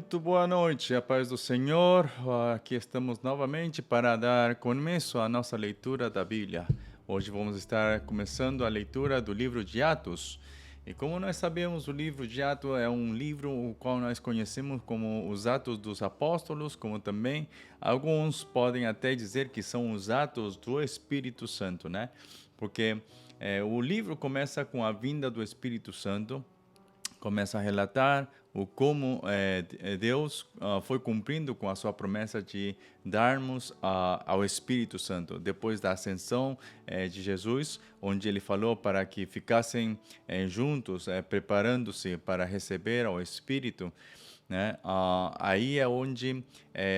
Muito boa noite, a paz do Senhor. Aqui estamos novamente para dar começo à nossa leitura da Bíblia. Hoje vamos estar começando a leitura do livro de Atos. E como nós sabemos, o livro de Atos é um livro o qual nós conhecemos como os Atos dos Apóstolos, como também alguns podem até dizer que são os Atos do Espírito Santo, né? Porque o livro começa com a vinda do Espírito Santo, começa a relatar o como Deus foi cumprindo com a sua promessa de darmos ao Espírito Santo depois da ascensão de Jesus, onde ele falou para que ficassem juntos, preparando-se para receber ao Espírito, né? Aí é onde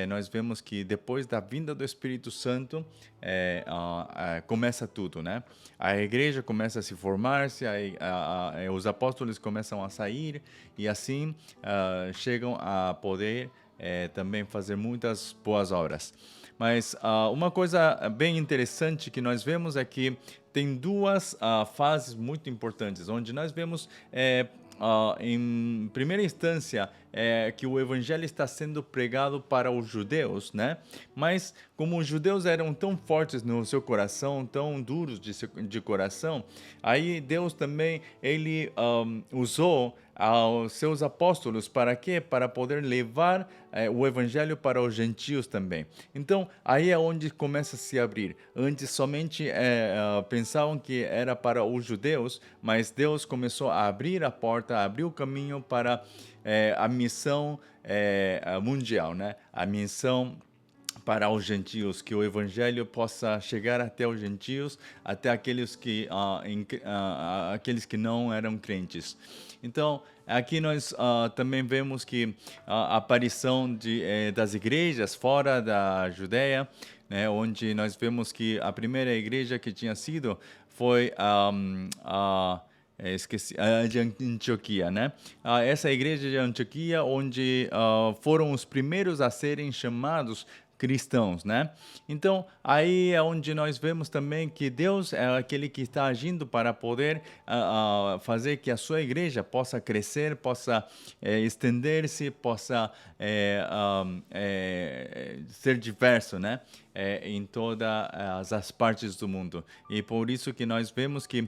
nós vemos que depois da vinda do Espírito Santo começa tudo, né? A igreja começa a se formar-se, os apóstolos começam a sair e assim chegam a poder também fazer muitas boas obras. Mas uma coisa bem interessante que nós vemos é que tem duas fases muito importantes, onde nós vemos em primeira instância, que o evangelho está sendo pregado para os judeus, né? Mas como os judeus eram tão fortes no seu coração, tão duros de coração, aí Deus também ele usou aos seus apóstolos para quê? Para poder levar o evangelho para os gentios também. Então, aí é onde começa a se abrir. Antes somente pensavam que era para os judeus, mas Deus começou a abrir a porta, a abrir o caminho para a missão mundial, né? A missão para os gentios, que o evangelho possa chegar até os gentios, até aqueles que não eram crentes. Então, aqui nós também vemos que a aparição das igrejas fora da Judéia, né, onde nós vemos que a primeira igreja que tinha sido foi esqueci, a de Antioquia, né? Essa igreja de Antioquia, onde foram os primeiros a serem chamados cristãos, né? Então, aí é onde nós vemos também que Deus é aquele que está agindo para poder fazer que a sua igreja possa crescer, possa estender-se, possa ser diverso, né? Em todas as partes do mundo. E por isso que nós vemos que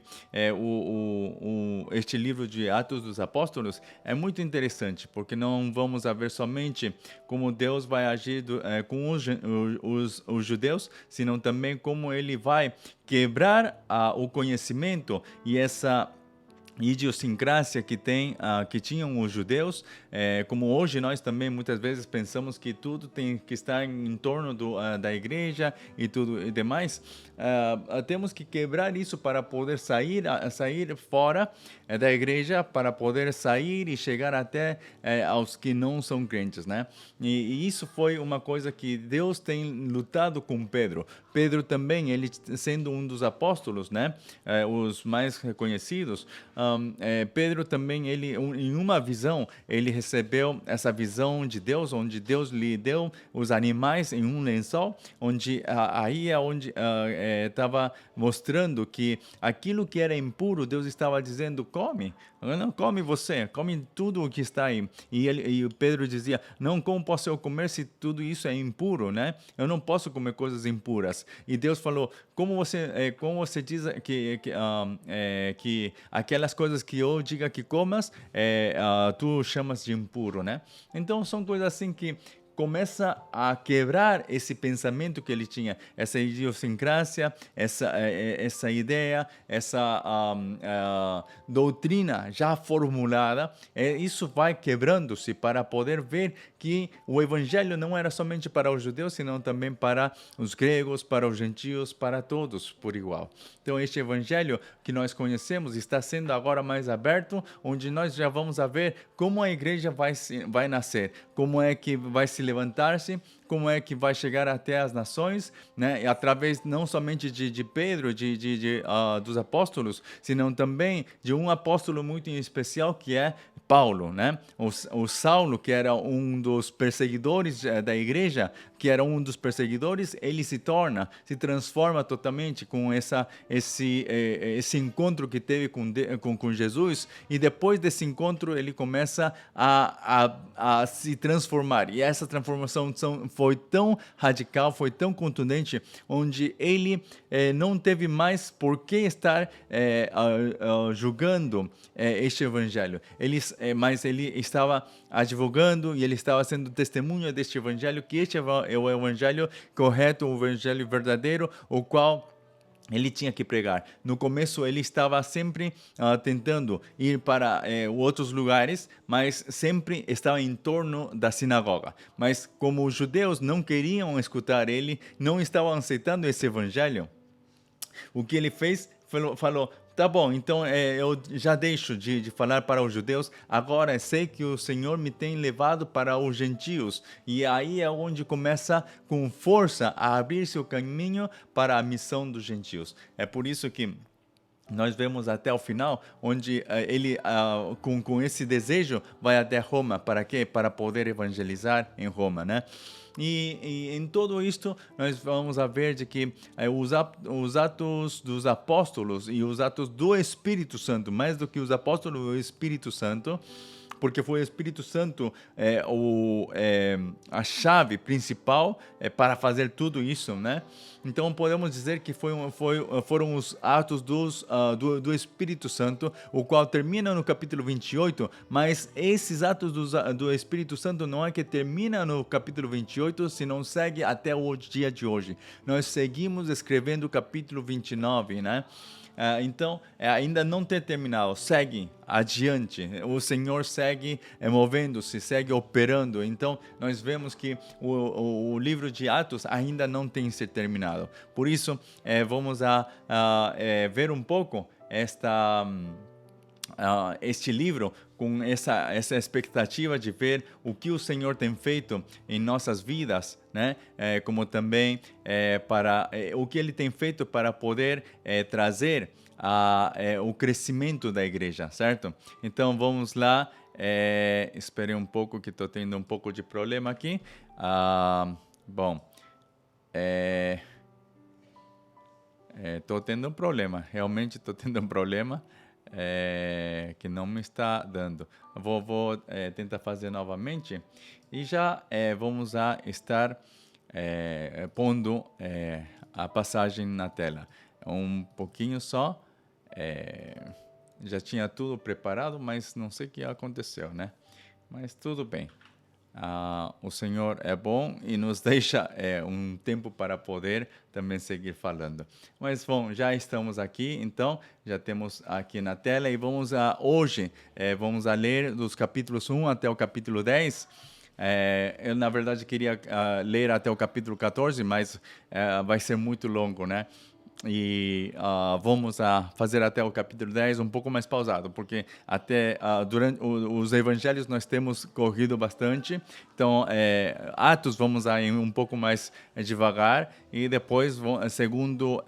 este livro de Atos dos Apóstolos é muito interessante, porque não vamos ver somente como Deus vai agir com os judeus, senão também como ele vai quebrar o conhecimento e essa idiosincrásia que tinham os judeus, como hoje nós também muitas vezes pensamos que tudo tem que estar em torno da igreja e tudo e demais. Temos que quebrar isso para poder sair fora da igreja, para poder sair e chegar até aos que não são crentes, né? E isso foi uma coisa que Deus tem lutado com Pedro. Pedro também, ele sendo um dos apóstolos, né? Os mais reconhecidos. Pedro também, em uma visão, ele recebeu essa visão de Deus, onde Deus lhe deu os animais em um lençol, onde aí é onde estava mostrando que aquilo que era impuro, Deus estava dizendo, come, não come você, come tudo o que está aí. E Pedro dizia, não, como posso eu comer se tudo isso é impuro, né? Eu não posso comer coisas impuras. E Deus falou, como você diz que aquelas coisas que eu diga que comas, tu chamas de impuro, né? Então são coisas assim que começa a quebrar esse pensamento que ele tinha, essa idiosincrásia, essa ideia, essa doutrina já formulada. Isso vai quebrando-se para poder ver que o evangelho não era somente para os judeus, senão também para os gregos, para os gentios, para todos por igual. Então este evangelho que nós conhecemos está sendo agora mais aberto, onde nós já vamos ver como a igreja vai nascer, como é que vai se levantar-se, como é que vai chegar até as nações, né? E através não somente de Pedro, dos apóstolos, senão também de um apóstolo muito em especial, que é Paulo, né? O Saulo, que era um dos perseguidores da igreja, que era um dos perseguidores, ele se transforma totalmente com esse encontro que teve com Jesus, e depois desse encontro ele começa a se transformar. E essa transformação foi tão radical, foi tão contundente, onde ele não teve mais por que estar julgando este evangelho. Mas ele estava advogando e ele estava sendo testemunha deste evangelho, que este é o evangelho correto, o evangelho verdadeiro, o qual ele tinha que pregar. No começo ele estava sempre tentando ir para outros lugares, mas sempre estava em torno da sinagoga. Mas como os judeus não queriam escutar ele, não estavam aceitando esse evangelho, o que ele fez, falou, tá bom, então eu já deixo de falar para os judeus, agora sei que o Senhor me tem levado para os gentios. E aí é onde começa com força a abrir-se o caminho para a missão dos gentios. É por isso que nós vemos até o final, onde ele, com esse desejo, vai até Roma. Para quê? Para poder evangelizar em Roma, né? E em todo isto, nós vamos a ver de que os atos dos apóstolos e os atos do Espírito Santo, mais do que os apóstolos, o Espírito Santo, porque foi o Espírito Santo a chave principal para fazer tudo isso, né? Então podemos dizer que foram os atos do Espírito Santo, o qual termina no capítulo 28, mas esses atos do Espírito Santo não é que termina no capítulo 28, senão segue até o dia de hoje. Nós seguimos escrevendo o capítulo 29, né? Então, ainda não tem terminado, segue adiante, o Senhor segue movendo-se, segue operando. Então, nós vemos que o livro de Atos ainda não tem se terminado. Por isso, vamos ver um pouco este livro com essa expectativa de ver o que o Senhor tem feito em nossas vidas, né? Como também o que Ele tem feito para poder trazer o crescimento da igreja, certo? Então vamos lá, espere um pouco que estou tendo um pouco de problema aqui. Estou tendo um problema, realmente estou tendo um problema. Que não me está dando. Vou tentar fazer novamente e já vamos estar pondo a passagem na tela. Um pouquinho só. Já tinha tudo preparado, mas não sei o que aconteceu, né? Mas tudo bem. O Senhor é bom e nos deixa um tempo para poder também seguir falando. Mas, bom, já estamos aqui, então, já temos aqui na tela e hoje vamos ler dos capítulos 1 até o capítulo 10. Eu, na verdade, queria ler até o capítulo 14, mas vai ser muito longo, né? E vamos fazer até o capítulo 10 um pouco mais pausado, porque até durante os evangelhos nós temos corrido bastante, então Atos vamos ir um pouco mais devagar, e depois, segundo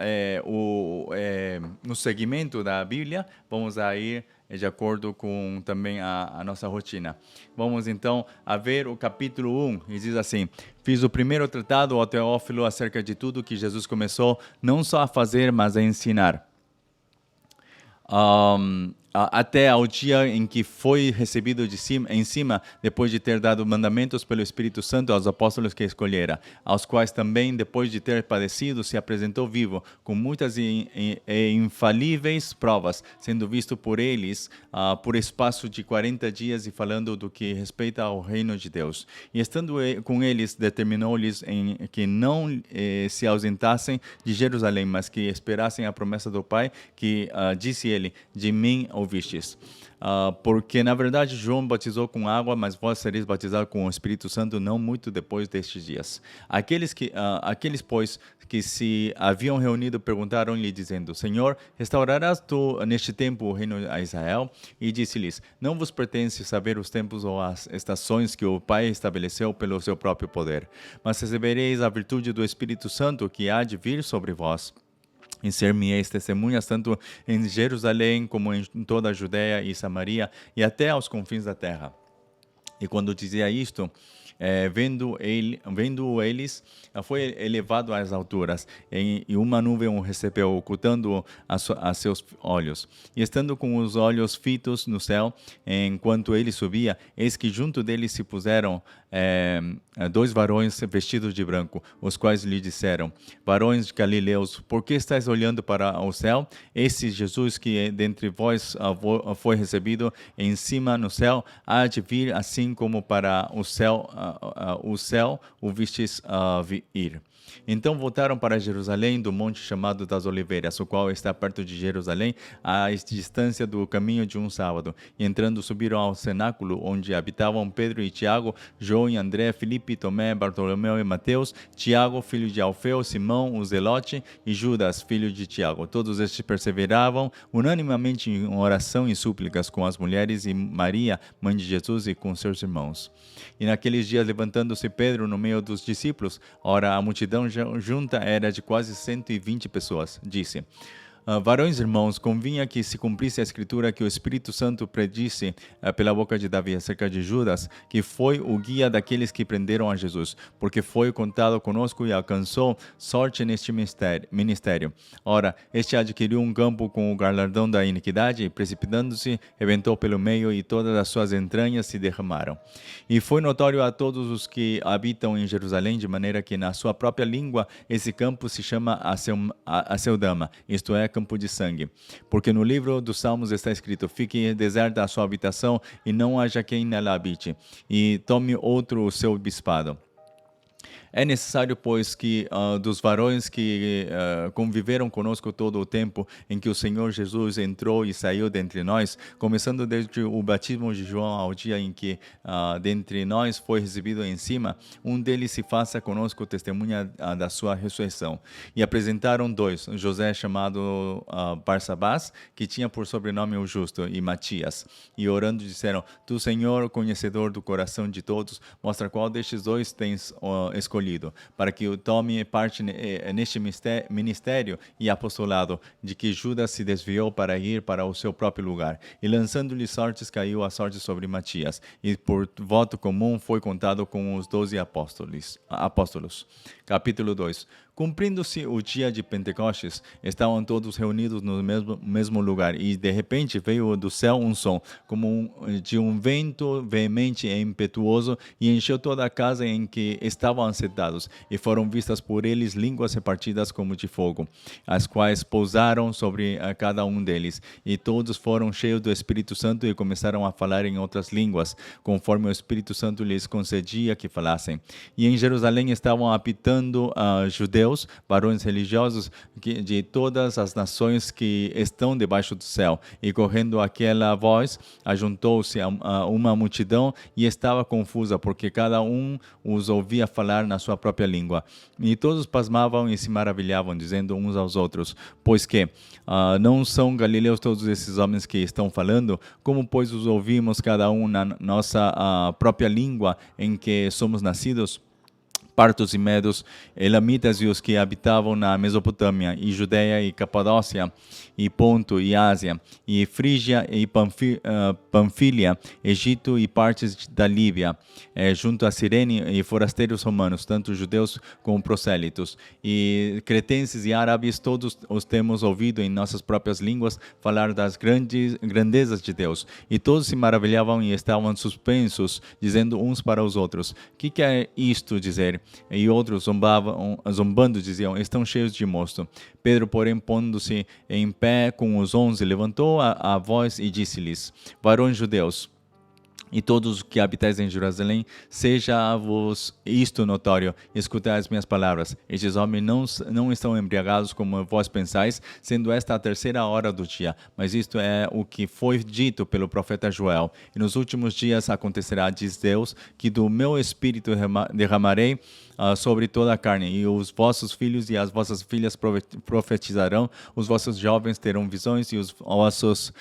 no segmento da Bíblia, vamos ir de acordo com também a nossa rotina. Vamos então a ver o capítulo 1, e diz assim: fiz o primeiro tratado ao Teófilo acerca de tudo que Jesus começou não só a fazer, mas a ensinar. Até ao dia em que foi recebido em cima, depois de ter dado mandamentos pelo Espírito Santo aos apóstolos que escolhera, aos quais também, depois de ter padecido, se apresentou vivo, com muitas e infalíveis provas, sendo visto por eles por espaço de 40 dias e falando do que respeita ao reino de Deus. E estando com eles, determinou-lhes que não se ausentassem de Jerusalém, mas que esperassem a promessa do Pai, que disse ele: de mim ouvistes. Porque, na verdade, João batizou com água, mas vós sereis batizados com o Espírito Santo não muito depois destes dias. Aqueles, pois, que se haviam reunido perguntaram-lhe, dizendo, Senhor, restaurarás tu neste tempo o reino a Israel? E disse-lhes, não vos pertence saber os tempos ou as estações que o Pai estabeleceu pelo seu próprio poder, mas recebereis a virtude do Espírito Santo que há de vir sobre vós. E ser-me-eis testemunhas tanto em Jerusalém como em toda a Judéia e Samaria e até aos confins da terra. E quando dizia isto, vendo eles, foi elevado às alturas, e uma nuvem o recebeu, ocultando-o a seus olhos. E estando com os olhos fitos no céu, enquanto ele subia, eis que junto dele se puseram dois varões vestidos de branco, os quais lhe disseram, varões de Galileus, por que estáis olhando para o céu? Esse Jesus que dentre vós foi recebido em cima no céu, há de vir assim como para o céu o vistes ir. Então voltaram para Jerusalém do monte chamado das Oliveiras, o qual está perto de Jerusalém, à distância do caminho de um sábado. E entrando subiram ao cenáculo, onde habitavam Pedro e Tiago, João e André, Filipe, Tomé, Bartolomeu e Mateus, Tiago, filho de Alfeu, Simão, o Zelote e Judas, filho de Tiago. Todos estes perseveravam unanimemente em oração e súplicas com as mulheres e Maria, mãe de Jesus, e com seus irmãos. E naqueles dias, levantando-se Pedro no meio dos discípulos, ora a multidão junta era de quase 120 pessoas, disse, varões irmãos, convinha que se cumprisse a escritura que o Espírito Santo predisse pela boca de Davi acerca de Judas, que foi o guia daqueles que prenderam a Jesus, porque foi contado conosco e alcançou sorte neste ministério. Ora, este adquiriu um campo com o galardão da iniquidade, e precipitando-se, rebentou pelo meio, e todas as suas entranhas se derramaram. E foi notório a todos os que habitam em Jerusalém, de maneira que na sua própria língua esse campo se chama Aceldama, isto é, campo de sangue. Porque no livro dos Salmos está escrito, fique deserta a sua habitação e não haja quem nela habite, e tome outro o seu bispado. É necessário, pois, que dos varões que conviveram conosco todo o tempo em que o Senhor Jesus entrou e saiu dentre nós, começando desde o batismo de João ao dia em que dentre nós foi recebido em cima, um deles se faça conosco testemunha da sua ressurreição. E apresentaram dois, José chamado Barsabás, que tinha por sobrenome o Justo, e Matias. E orando disseram, tu, Senhor, conhecedor do coração de todos, mostra qual destes dois tens escolhido, para que o tome parte neste ministério e apostolado, de que Judas se desviou para ir para o seu próprio lugar. E lançando-lhe sortes, caiu a sorte sobre Matias, e por voto comum foi contado com os 12 apóstolos. Capítulo 2. Cumprindo-se o dia de Pentecostes, estavam todos reunidos no mesmo lugar, e de repente veio do céu um som, como de um vento veemente e impetuoso, e encheu toda a casa em que estavam assentados, e foram vistas por eles línguas repartidas como de fogo, as quais pousaram sobre cada um deles, e todos foram cheios do Espírito Santo e começaram a falar em outras línguas, conforme o Espírito Santo lhes concedia que falassem. E em Jerusalém estavam habitando judeus, varões religiosos de todas as nações que estão debaixo do céu. E correndo aquela voz, ajuntou-se a uma multidão e estava confusa, porque cada um os ouvia falar na sua própria língua. E todos pasmavam e se maravilhavam, dizendo uns aos outros, pois que não são galileus todos esses homens que estão falando? Como, pois, os ouvimos cada um na nossa própria língua em que somos nascidos? Partos e medos, elamitas e os que habitavam na Mesopotâmia, e Judeia e Capadócia, e Ponto e Ásia, e Frígia e Panfília, Egito e partes da Líbia, junto a Cirene, e forasteiros romanos, tanto judeus como prosélitos, e cretenses e árabes, todos os temos ouvido em nossas próprias línguas falar das grandezas de Deus. E todos se maravilhavam e estavam suspensos, dizendo uns para os outros, que quer isto dizer? E outros zombando diziam, estão cheios de mosto. Pedro, porém, pondo-se em pé com os 11, levantou a voz e disse-lhes, varões judeus E todos os que habitais em Jerusalém, seja-vos isto notório, escutai as minhas palavras. Estes homens não estão embriagados como vós pensais, sendo esta a terceira hora do dia. Mas isto é o que foi dito pelo profeta Joel. E nos últimos dias acontecerá, diz Deus, que do meu espírito derramarei sobre toda a carne, e os vossos filhos e as vossas filhas profetizarão, os vossos jovens terão visões, e os vossos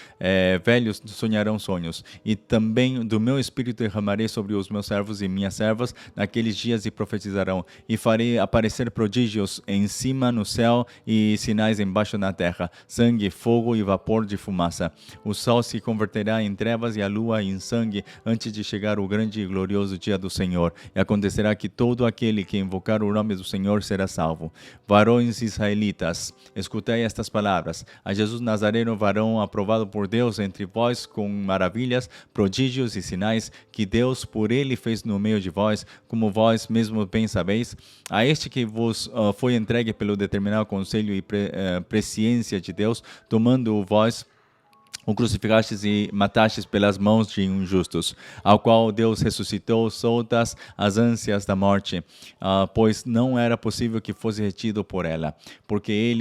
velhos sonharão sonhos. E também do meu espírito derramarei sobre os meus servos e minhas servas naqueles dias, e profetizarão. E farei aparecer prodígios em cima no céu e sinais embaixo na terra, sangue, fogo e vapor de fumaça. O sol se converterá em trevas e a lua em sangue, antes de chegar o grande e glorioso dia do Senhor. E acontecerá que todo aquele que invocar o nome do Senhor será salvo. Varões israelitas, escutai estas palavras. A Jesus Nazareno, varão aprovado por Deus entre vós, com maravilhas, prodígios e sinais que Deus por ele fez no meio de vós, como vós mesmos bem sabeis. A este que vos foi entregue pelo determinado conselho e presciência de Deus, tomando vós o crucificastes e matastes pelas mãos de injustos, ao qual Deus ressuscitou soltas as ânsias da morte, pois não era possível que fosse retido por ela. Porque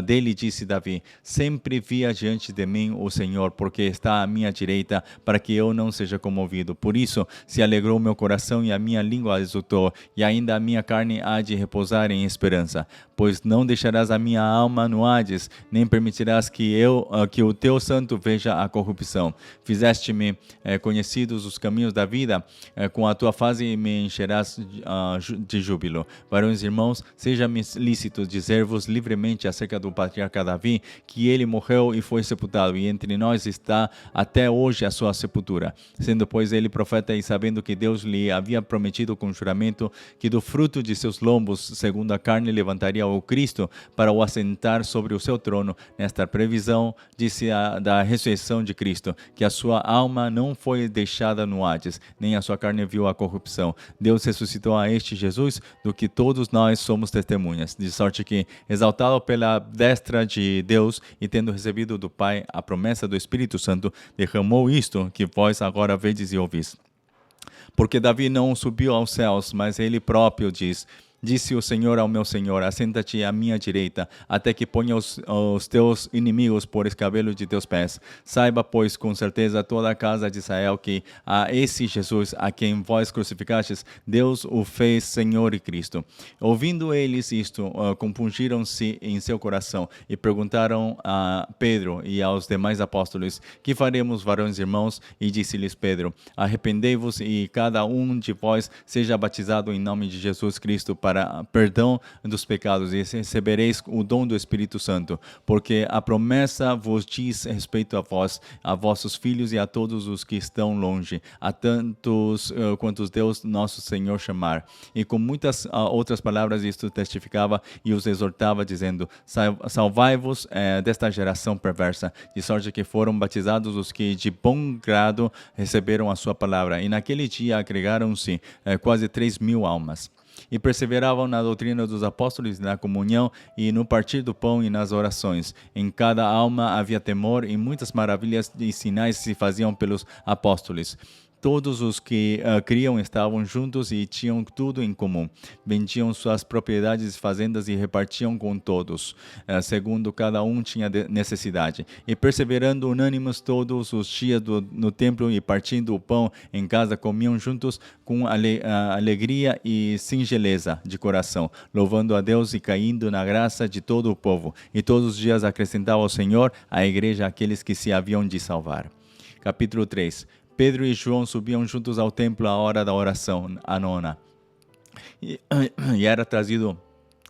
dele disse Davi: sempre via diante de mim o Senhor, porque está à minha direita, para que eu não seja comovido. Por isso se alegrou meu coração e a minha língua exultou, e ainda a minha carne há de repousar em esperança. Pois não deixarás a minha alma no Hades, nem permitirás que o teu santo veja a corrupção. Fizeste-me conhecidos os caminhos da vida, com a tua face me encherás de júbilo. Varões irmãos, seja-me lícito dizer-vos livremente acerca do patriarca Davi, que ele morreu e foi sepultado, e entre nós está até hoje a sua sepultura. Sendo, pois, ele profeta, e sabendo que Deus lhe havia prometido com juramento que do fruto de seus lombos, segundo a carne, levantaria o Cristo para o assentar sobre o seu trono, nesta previsão disse da ressurreição de Cristo, que a sua alma não foi deixada no Hades, nem a sua carne viu a corrupção. Deus ressuscitou a este Jesus, do que todos nós somos testemunhas, de sorte que, exaltado pela destra de Deus, e tendo recebido do Pai a promessa do Espírito Santo, derramou isto que vós agora vedes e ouvis. Porque Davi não subiu aos céus, mas ele próprio Disse o Senhor ao meu Senhor: assenta-te à minha direita, até que ponha os teus inimigos por escabelo de teus pés. Saiba, pois, com certeza toda a casa de Israel, que a esse Jesus, a quem vós crucificastes, Deus o fez Senhor e Cristo. Ouvindo eles isto, compungiram-se em seu coração, e perguntaram a Pedro e aos demais apóstolos: que faremos, varões irmãos? E disse-lhes Pedro: arrependei-vos, e cada um de vós seja batizado em nome de Jesus Cristo para perdão dos pecados, e recebereis o dom do Espírito Santo, porque a promessa vos diz respeito a vós, a vossos filhos e a todos os que estão longe, a tantos quantos Deus nosso Senhor chamar. E com muitas outras palavras isto testificava e os exortava, dizendo: salvai-vos desta geração perversa. De sorte que foram batizados os que de bom grado receberam a sua palavra, e naquele dia agregaram-se quase 3.000 almas. E perseveravam na doutrina dos apóstolos, na comunhão, e no partir do pão e nas orações. Em cada alma havia temor, e muitas maravilhas e sinais se faziam pelos apóstolos. Todos os que criam estavam juntos e tinham tudo em comum. Vendiam suas propriedades e fazendas e repartiam com todos, segundo cada um tinha necessidade. E perseverando unânimes todos os dias no templo, e partindo o pão em casa, comiam juntos com alegria e singeleza de coração, louvando a Deus e caindo na graça de todo o povo. E todos os dias acrescentava ao Senhor à igreja aqueles que se haviam de salvar. Capítulo 3. Pedro e João subiam juntos ao templo à hora da oração, a nona. E era trazido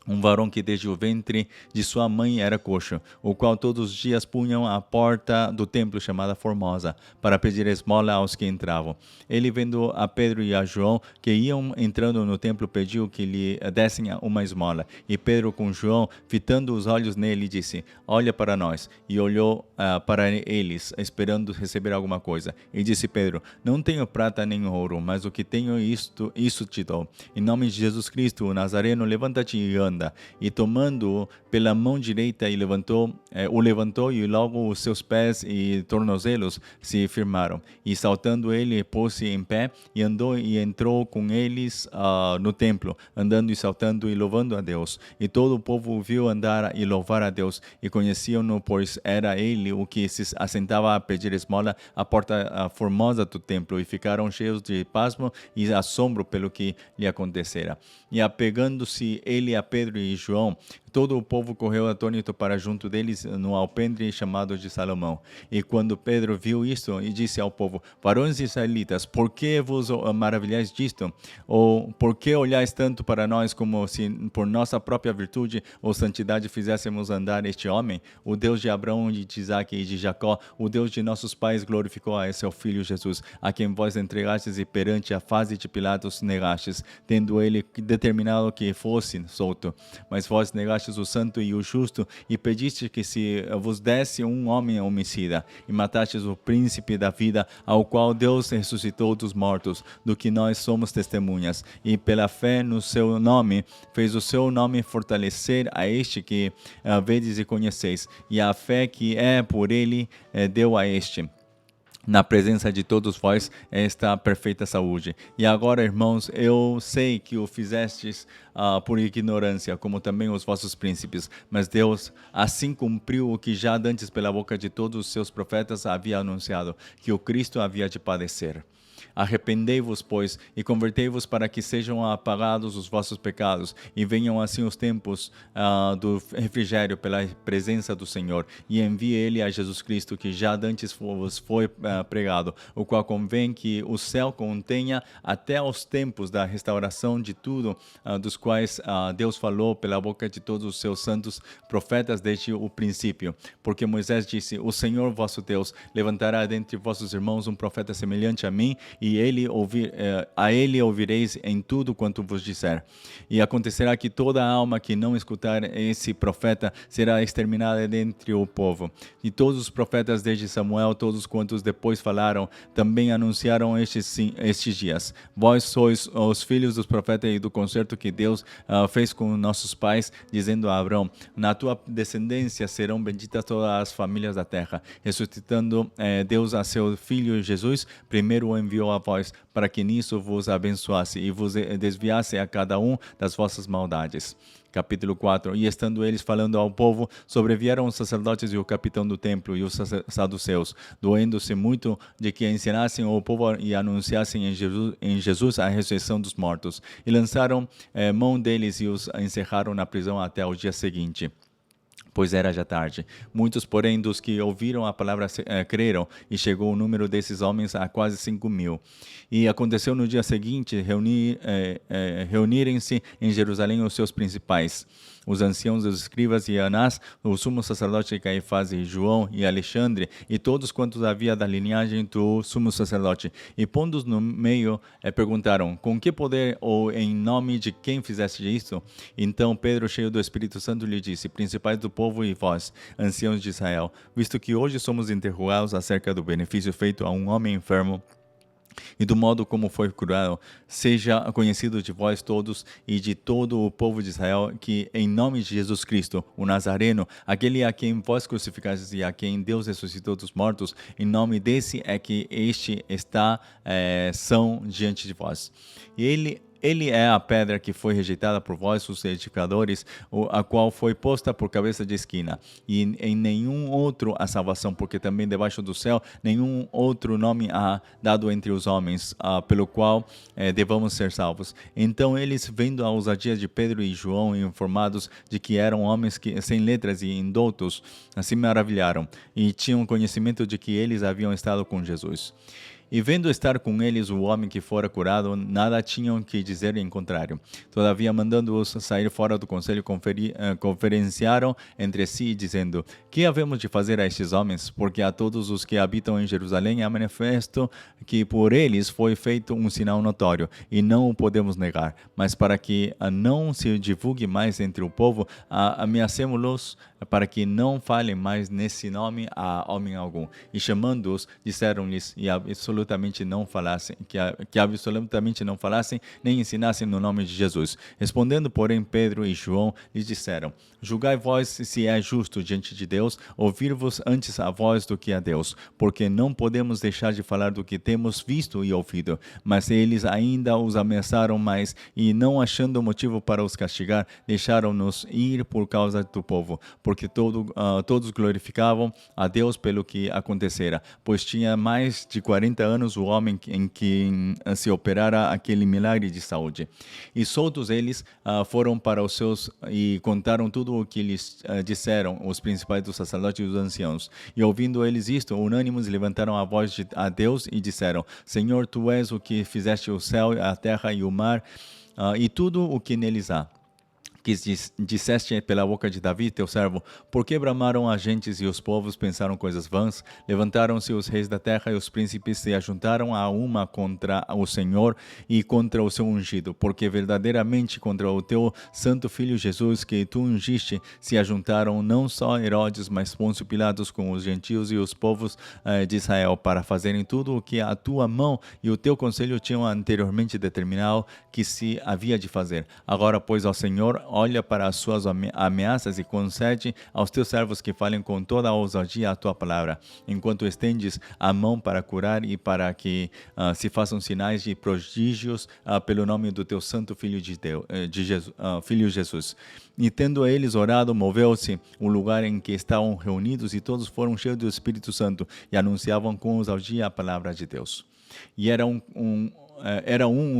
um varão que desde o ventre de sua mãe era coxo, o qual todos os dias punham à porta do templo chamada Formosa, para pedir esmola aos que entravam. Ele, vendo a Pedro e a João, que iam entrando no templo, pediu que lhe dessem uma esmola. E Pedro, com João, fitando os olhos nele, disse: olha para nós. E olhou para eles, esperando receber alguma coisa. E disse Pedro: não tenho prata nem ouro, mas o que tenho, isso te dou. Em nome de Jesus Cristo, o Nazareno, levanta-te e anda. redonda, e tomando-o pela mão direita e o levantou, e logo os seus pés e tornozelos se firmaram. E saltando ele, pôs-se em pé, e andou e entrou com eles no templo, andando e saltando e louvando a Deus. E todo o povo o viu andar e louvar a Deus, e conheciam-no, pois era ele o que se assentava a pedir esmola à porta formosa do templo, e ficaram cheios de pasmo e assombro pelo que lhe acontecera. E apegando-se ele a Pedro e João, todo o povo correu atônito para junto deles no alpendre chamado de Salomão. E quando Pedro viu isto, e disse ao povo: varões israelitas, por que vos maravilhais disto? Ou por que olhais tanto para nós, como se por nossa própria virtude ou santidade fizéssemos andar este homem? O Deus de Abraão, de Isaque e de Jacó, o Deus de nossos pais, glorificou a seu filho Jesus, a quem vós entregastes e perante a face de Pilatos negastes, tendo ele determinado que fosse solto. Mas vós negastes o santo e o justo, e pediste que se vos desse um homem homicida, e matastes o príncipe da vida, ao qual Deus ressuscitou dos mortos, do que nós somos testemunhas, e pela fé no seu nome, fez o seu nome fortalecer a este que vedes e conheceis, e a fé que é por ele deu a este, na presença de todos vós, esta perfeita saúde. E agora, irmãos, eu sei que o fizestes por ignorância, como também os vossos príncipes, mas Deus assim cumpriu o que já dantes pela boca de todos os seus profetas havia anunciado, que o Cristo havia de padecer. Arrependei-vos, pois, e convertei-vos para que sejam apagados os vossos pecados, e venham assim os tempos do refrigério pela presença do Senhor, e envie ele a Jesus Cristo, que já dantes vos foi pregado, o qual convém que o céu contenha até os tempos da restauração de tudo, dos quais Deus falou pela boca de todos os seus santos profetas desde o princípio. Porque Moisés disse: o Senhor vosso Deus levantará dentre vossos irmãos um profeta semelhante a mim, e a ele ouvireis em tudo quanto vos disser. E acontecerá que toda alma que não escutar esse profeta será exterminada dentre o povo. E todos os profetas desde Samuel, todos quantos depois falaram, também anunciaram estes dias. Vós sois os filhos dos profetas e do concerto que Deus fez com nossos pais, dizendo a Abraão: na tua descendência serão benditas todas as famílias da terra. Ressuscitando Deus a seu filho Jesus, primeiro o enviou a vós, para que nisso vos abençoasse e vos desviasse a cada um das vossas maldades. Capítulo 4. E estando eles falando ao povo, sobrevieram os sacerdotes e o capitão do templo e os saduceus, doendo-se muito de que ensinassem ao povo e anunciassem em Jesus a ressurreição dos mortos. E lançaram mão deles e os encerraram na prisão até o dia seguinte, pois era já tarde. Muitos, porém, dos que ouviram a palavra creram, e chegou o número desses homens a quase 5.000. E aconteceu no dia seguinte reunirem-se em Jerusalém os seus principais, os anciãos dos escribas e Anás, o sumo sacerdote Caifás e João e Alexandre, e todos quantos havia da linhagem do sumo sacerdote. E pondo-os no meio, perguntaram: com que poder ou em nome de quem fizeste isto? Então Pedro, cheio do Espírito Santo, lhe disse: principais do povo e vós, anciãos de Israel, visto que hoje somos interrogados acerca do benefício feito a um homem enfermo, e do modo como foi curado, seja conhecido de vós todos e de todo o povo de Israel, que em nome de Jesus Cristo, o Nazareno, aquele a quem vós crucificastes e a quem Deus ressuscitou dos mortos, em nome desse é que este está são diante de vós. E ele é a pedra que foi rejeitada por vós, os edificadores, a qual foi posta por cabeça de esquina. E em nenhum outro há salvação, porque também debaixo do céu nenhum outro nome há dado entre os homens, pelo qual devamos ser salvos. Então eles, vendo a ousadia de Pedro e João, informados de que eram homens sem letras e indoutos, assim maravilharam, e tinham conhecimento de que eles haviam estado com Jesus. E vendo estar com eles o homem que fora curado, nada tinham que dizer em contrário. Todavia, mandando-os sair fora do conselho, conferenciaram entre si, dizendo: que havemos de fazer a estes homens? Porque a todos os que habitam em Jerusalém é manifesto que por eles foi feito um sinal notório, e não o podemos negar. Mas para que não se divulgue mais entre o povo, ameacemo-los para que não falem mais nesse nome a homem algum. E chamando-os, disseram-lhes e absolutamente absolutamente não falassem, que absolutamente não falassem nem ensinassem no nome de Jesus. Respondendo, porém, Pedro e João lhes disseram: julgai vós se é justo diante de Deus ouvir-vos antes a vós do que a Deus, porque não podemos deixar de falar do que temos visto e ouvido. Mas eles ainda os ameaçaram mais, e não achando motivo para os castigar, deixaram-nos ir por causa do povo, porque todos glorificavam a Deus pelo que acontecera, pois tinha mais de 40 anos o homem em que se operara aquele milagre de saúde. E soltos eles foram para os seus e contaram tudo o que lhes disseram os principais dos sacerdotes e os anciãos. E ouvindo eles isto, unânimes levantaram a voz a Deus e disseram: Senhor, tu és o que fizeste o céu, a terra e o mar, e tudo o que neles há. Que disseste pela boca de Davi, teu servo: por que bramaram as gentes e os povos pensaram coisas vãs? Levantaram-se os reis da terra e os príncipes se ajuntaram a uma contra o Senhor e contra o seu ungido, porque verdadeiramente contra o teu santo filho Jesus, que tu ungiste, se ajuntaram não só Herodes, mas Pôncio Pilatos com os gentios e os povos de Israel, para fazerem tudo o que a tua mão e o teu conselho tinham anteriormente determinado que se havia de fazer. Agora, pois, ao Senhor, olha para as suas ameaças e concede aos teus servos que falem com toda a ousadia a tua palavra, enquanto estendes a mão para curar e para que se façam sinais de prodígios pelo nome do teu santo Filho Filho Jesus. E tendo eles orado, moveu-se o lugar em que estavam reunidos e todos foram cheios do Espírito Santo e anunciavam com ousadia a palavra de Deus. E era o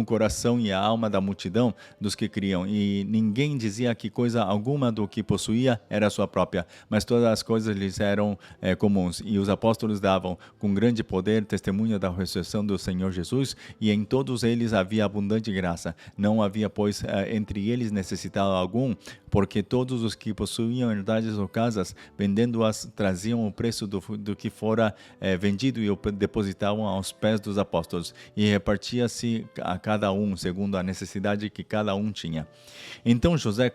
coração e a alma da multidão dos que criam, e ninguém dizia que coisa alguma do que possuía era sua própria, mas todas as coisas lhes eram comuns. E os apóstolos davam com grande poder testemunho da ressurreição do Senhor Jesus, e em todos eles havia abundante graça. Não havia, pois, entre eles necessitado algum, porque todos os que possuíam herdades ou casas, vendendo-as, traziam o preço do que fora vendido e o depositavam aos pés dos apóstolos, e repartia-se a cada um segundo a necessidade que cada um tinha. Então José,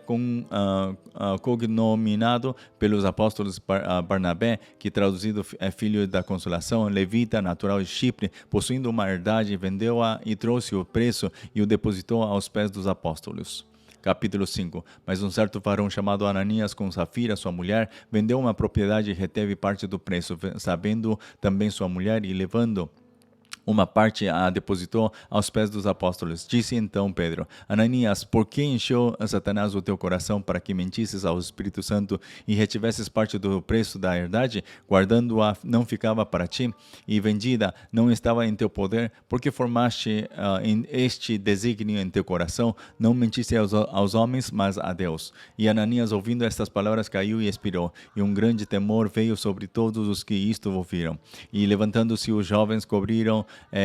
cognominado pelos apóstolos Barnabé, que traduzido é filho da consolação, levita, natural de Chipre, possuindo uma herdade, vendeu-a e trouxe o preço e o depositou aos pés dos apóstolos. Capítulo 5. Mas um certo varão chamado Ananias, com Safira, sua mulher, vendeu uma propriedade e reteve parte do preço, sabendo também sua mulher, e levando uma parte a depositou aos pés dos apóstolos. Disse então Pedro: Ananias, por que encheu Satanás o teu coração para que mentisses ao Espírito Santo e retivesses parte do preço da herdade? Guardando-a não ficava para ti, e vendida não estava em teu poder? Porque formaste este desígnio em teu coração? Não mentiste aos homens, mas a Deus. E Ananias, ouvindo estas palavras, caiu e expirou, e um grande temor veio sobre todos os que isto ouviram. E levantando-se os jovens, cobriram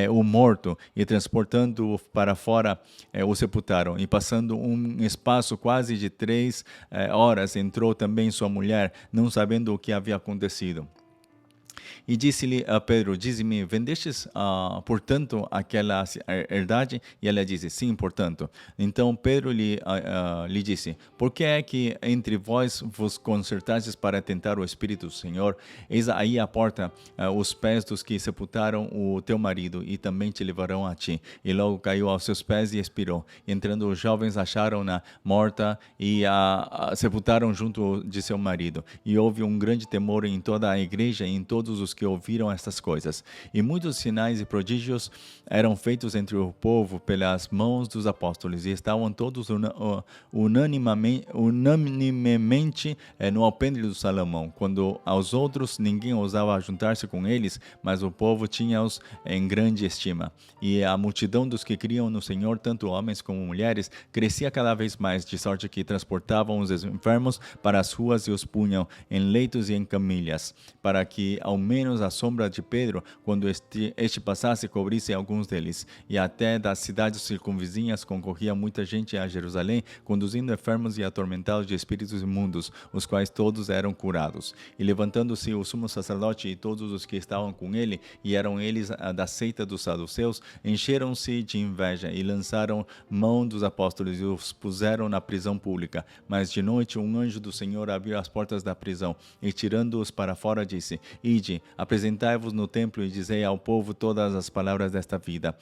o morto e transportando-o para fora o sepultaram. E passando um espaço quase de 3 horas, entrou também sua mulher, não sabendo o que havia acontecido. E disse-lhe a Pedro: dize-me, vendestes, portanto, aquela herdade? E ela disse: sim, portanto. Então Pedro lhe disse: por que é que entre vós vos concertastes para tentar o Espírito do Senhor? Eis aí à porta os pés dos que sepultaram o teu marido, e também te levarão a ti. E logo caiu aos seus pés e expirou. Entrando os jovens, acharam-na morta e a sepultaram junto de seu marido. E houve um grande temor em toda a igreja e em todos os que ouviram estas coisas. E muitos sinais e prodígios eram feitos entre o povo pelas mãos dos apóstolos, e estavam todos unanimemente no alpendre do Salomão. Quando aos outros ninguém ousava juntar-se com eles, mas o povo tinha-os em grande estima. E a multidão dos que criam no Senhor, tanto homens como mulheres, crescia cada vez mais, de sorte que transportavam os enfermos para as ruas e os punham em leitos e em camilhas, para que ao menos a sombra de Pedro, quando este passasse, cobrisse alguns deles. E até das cidades circunvizinhas concorria muita gente a Jerusalém, conduzindo enfermos e atormentados de espíritos imundos, os quais todos eram curados. E levantando-se o sumo sacerdote e todos os que estavam com ele, e eram eles da seita dos saduceus, encheram-se de inveja e lançaram mão dos apóstolos e os puseram na prisão pública. Mas de noite um anjo do Senhor abriu as portas da prisão e, tirando-os para fora, disse: Ide, apresentai-vos no templo e dizei ao povo todas as palavras desta vida.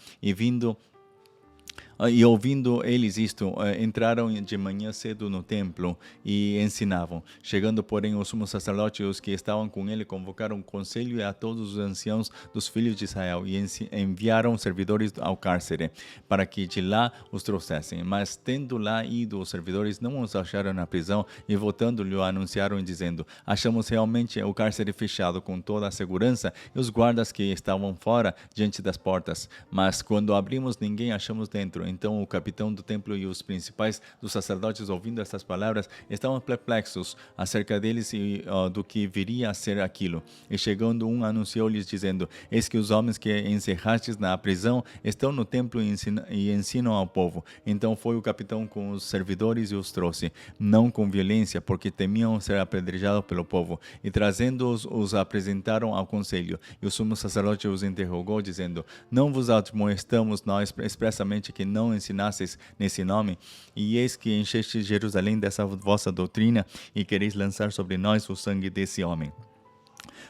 E ouvindo eles isto, entraram de manhã cedo no templo e ensinavam. Chegando, porém, o sumo sacerdote e os que estavam com ele convocaram um conselho e a todos os anciãos dos filhos de Israel e enviaram servidores ao cárcere para que de lá os trouxessem. Mas tendo lá ido os servidores, não os acharam na prisão e voltando-lhe anunciaram dizendo: achamos realmente o cárcere fechado com toda a segurança e os guardas que estavam fora diante das portas. Mas quando abrimos, ninguém achamos dentro. Então o capitão do templo e os principais dos sacerdotes, ouvindo estas palavras, estavam perplexos acerca deles e do que viria a ser aquilo. E chegando anunciou-lhes dizendo: eis que os homens que encerrastes na prisão estão no templo e ensinam ao povo. Então foi o capitão com os servidores e os trouxe, não com violência, porque temiam ser apedrejados pelo povo. E trazendo-os, os apresentaram ao conselho. E o sumo sacerdote os interrogou, dizendo: não vos admoestamos nós expressamente que não ensinasseis nesse nome? E eis que encheste Jerusalém dessa vossa doutrina e quereis lançar sobre nós o sangue desse homem.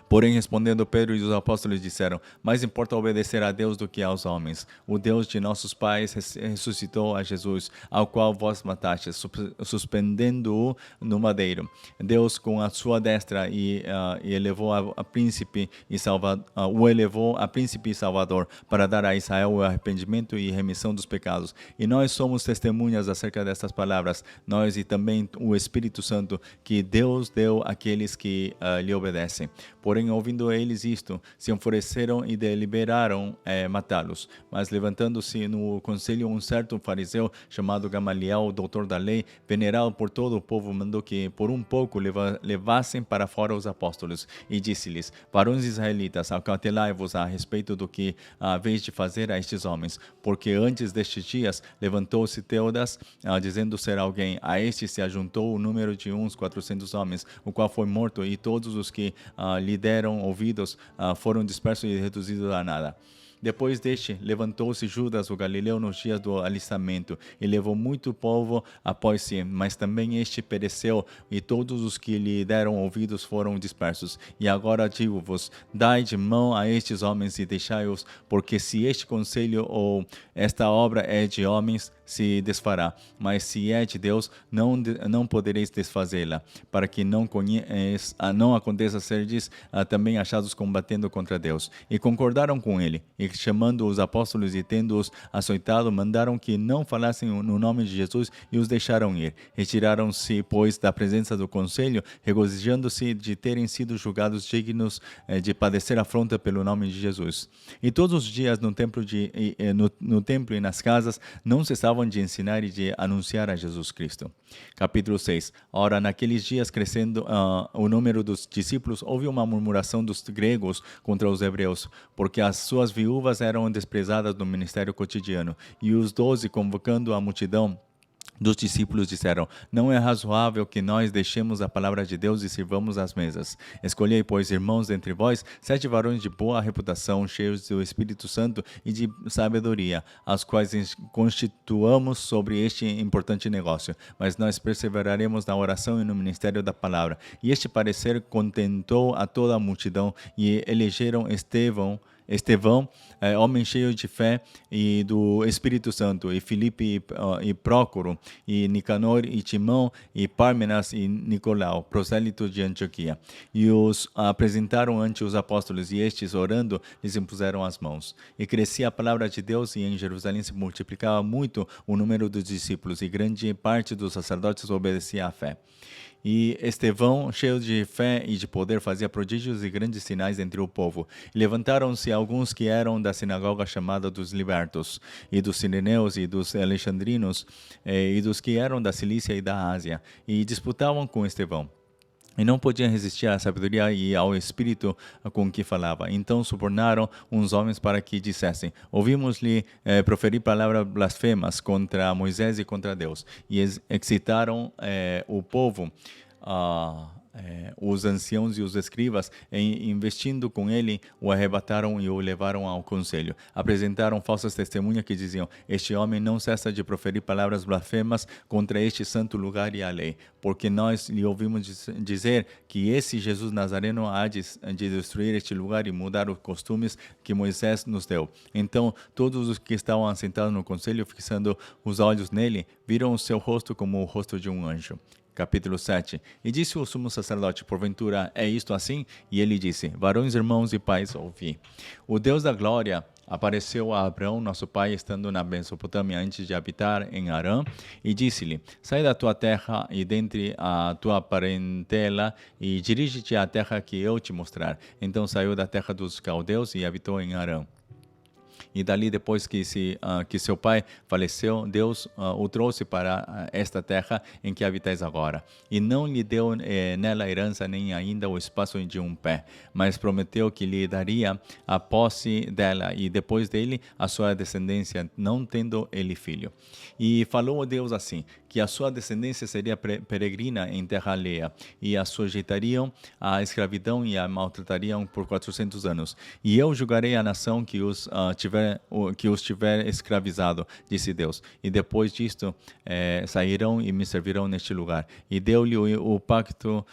Porém, respondendo Pedro e os apóstolos disseram: mais importa obedecer a Deus do que aos homens. O Deus de nossos pais ressuscitou a Jesus, ao qual vós matastes, suspendendo-o no madeiro. Deus com a sua destra elevou a príncipe e salvador para dar a Israel o arrependimento e remissão dos pecados. E nós somos testemunhas acerca destas palavras, nós e também o Espírito Santo que Deus deu àqueles que lhe obedecem. Porém, ouvindo eles isto, se enfureceram e deliberaram matá-los. Mas levantando-se no conselho um certo fariseu, chamado Gamaliel, doutor da lei, venerado por todo o povo, mandou que por um pouco levassem para fora os apóstolos. E disse-lhes: varões israelitas, acautelai-vos a respeito do que haveis de fazer a estes homens. Porque antes destes dias levantou-se Teudas, dizendo ser alguém. A este se ajuntou o número de uns 400 homens, o qual foi morto, e todos os que lhe deram ouvidos foram dispersos e reduzidos a nada. Depois deste, levantou-se Judas, o galileu, nos dias do alistamento, e levou muito povo após si, mas também este pereceu, e todos os que lhe deram ouvidos foram dispersos. E agora digo-vos: dai de mão a estes homens e deixai-os, porque se este conselho ou esta obra é de homens, se desfará, mas se é de Deus, não podereis desfazê-la, para que não aconteça serdes também achados combatendo contra Deus. E concordaram com ele, e chamando os apóstolos e tendo-os açoitado, mandaram que não falassem no nome de Jesus e os deixaram ir. Retiraram-se, pois, da presença do conselho, regozijando-se de terem sido julgados dignos de padecer afronta pelo nome de Jesus. E todos os dias no templo e nas casas não cessavam de ensinar e de anunciar a Jesus Cristo. Capítulo 6. Ora, naqueles dias, crescendo o número dos discípulos, houve uma murmuração dos gregos contra os hebreus, porque as suas viúvas eram desprezadas no ministério cotidiano. E os 12, convocando a multidão dos discípulos, disseram: não é razoável que nós deixemos a palavra de Deus e sirvamos às mesas. Escolhei, pois, irmãos dentre vós, 7 varões de boa reputação, cheios do Espírito Santo e de sabedoria, aos quais constituamos sobre este importante negócio. Mas nós perseveraremos na oração e no ministério da palavra. E este parecer contentou a toda a multidão, e elegeram Estevão, homem cheio de fé e do Espírito Santo, e Filipe e Prócoro, e Nicanor e Timão, e Pármenas e Nicolau, prosélito de Antioquia. E os apresentaram ante os apóstolos, e estes, orando, lhes impuseram as mãos. E crescia a palavra de Deus, e em Jerusalém se multiplicava muito o número dos discípulos, e grande parte dos sacerdotes obedecia à fé. E Estevão, cheio de fé e de poder, fazia prodígios e grandes sinais entre o povo. E levantaram-se alguns que eram da sinagoga chamada dos libertos, e dos sireneus e dos alexandrinos, e dos que eram da Cilícia e da Ásia, e disputavam com Estevão. E não podiam resistir à sabedoria e ao espírito com que falava. Então subornaram uns homens para que dissessem: ouvimos-lhe proferir palavras blasfemas contra Moisés e contra Deus. E excitaram o povo os anciãos e os escribas, investindo com ele, o arrebataram e o levaram ao conselho. Apresentaram falsas testemunhas que diziam: este homem não cessa de proferir palavras blasfemas contra este santo lugar e a lei, porque nós lhe ouvimos dizer que esse Jesus Nazareno há de destruir este lugar e mudar os costumes que Moisés nos deu. Então todos os que estavam assentados no conselho, fixando os olhos nele, viram o seu rosto como o rosto de um anjo. Capítulo 7. E disse o sumo sacerdote: porventura é isto assim? E ele disse: varões, irmãos e pais, ouvi. O Deus da glória apareceu a Abraão, nosso pai, estando na Mesopotâmia antes de habitar em Harã, e disse-lhe: sai da tua terra e dentre a tua parentela e dirige-te à terra que eu te mostrar. Então saiu da terra dos caldeus e habitou em Harã. E dali, depois que seu pai faleceu, Deus o trouxe para esta terra em que habitais agora. E não lhe deu nela herança nem ainda o espaço de um pé, mas prometeu que lhe daria a posse dela e depois dele a sua descendência, não tendo ele filho. E falou Deus assim, que a sua descendência seria peregrina em terra alheia, e a sujeitariam à escravidão e a maltratariam por 400 anos. E eu julgarei a nação que os tiver escravizado, disse Deus. E depois disto sairão e me servirão neste lugar. E deu-lhe o pacto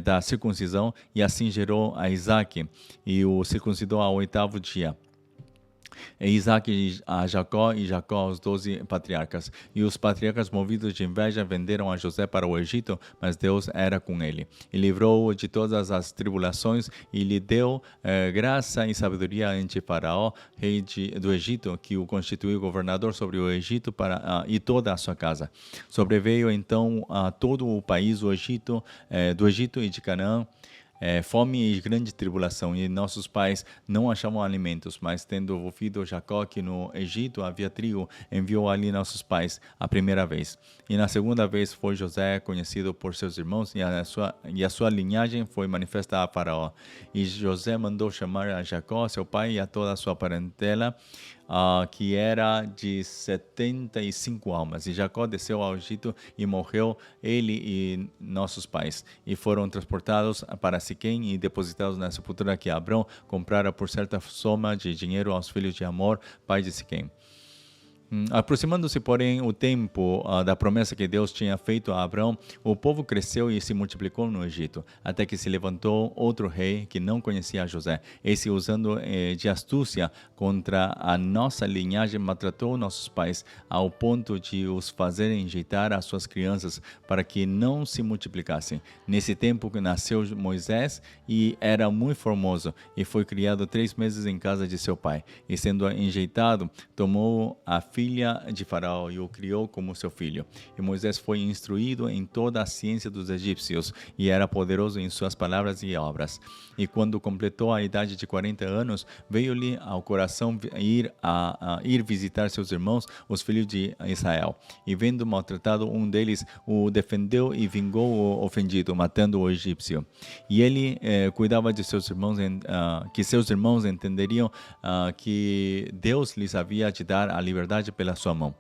da circuncisão, e assim gerou a Isaque, e o circuncidou ao 8º dia. E Isaac a Jacó, e Jacó aos 12 patriarcas. E os patriarcas, movidos de inveja, venderam a José para o Egito, mas Deus era com ele. E livrou-o de todas as tribulações, e lhe deu graça e sabedoria ante Faraó, rei do Egito, que o constituiu governador sobre o Egito e toda a sua casa. Sobreveio então a todo o país do Egito e de Canaã, fome e grande tribulação, e nossos pais não achavam alimentos, mas tendo ouvido Jacó que no Egito havia trigo, enviou ali nossos pais a primeira vez. E na segunda vez foi José conhecido por seus irmãos, e a sua linhagem foi manifesta a Faraó. E José mandou chamar a Jacó, seu pai, e a toda a sua parentela, que era de 75 almas. E Jacó desceu ao Egito e morreu, ele e nossos pais. E foram transportados para Siquém e depositados na sepultura que Abrão comprara por certa soma de dinheiro aos filhos de Amor, pai de Siquém. Aproximando-se, porém, o tempo da promessa que Deus tinha feito a Abraão, o povo cresceu e se multiplicou no Egito, até que se levantou outro rei que não conhecia José. Esse, usando de astúcia contra a nossa linhagem, maltratou nossos pais, ao ponto de os fazer enjeitar as suas crianças para que não se multiplicassem. Nesse tempo nasceu Moisés e era muito formoso, e foi criado 3 meses em casa de seu pai. E sendo enjeitado, tomou a filha de Faraó e o criou como seu filho. E Moisés foi instruído em toda a ciência dos egípcios e era poderoso em suas palavras e obras. E quando completou a idade de 40 anos, veio-lhe ao coração ir visitar seus irmãos, os filhos de Israel. E vendo maltratado um deles, o defendeu e vingou o ofendido, matando o egípcio. E ele cuidava de seus irmãos, que seus irmãos entenderiam que Deus lhes havia de dar a liberdade pela sua mão.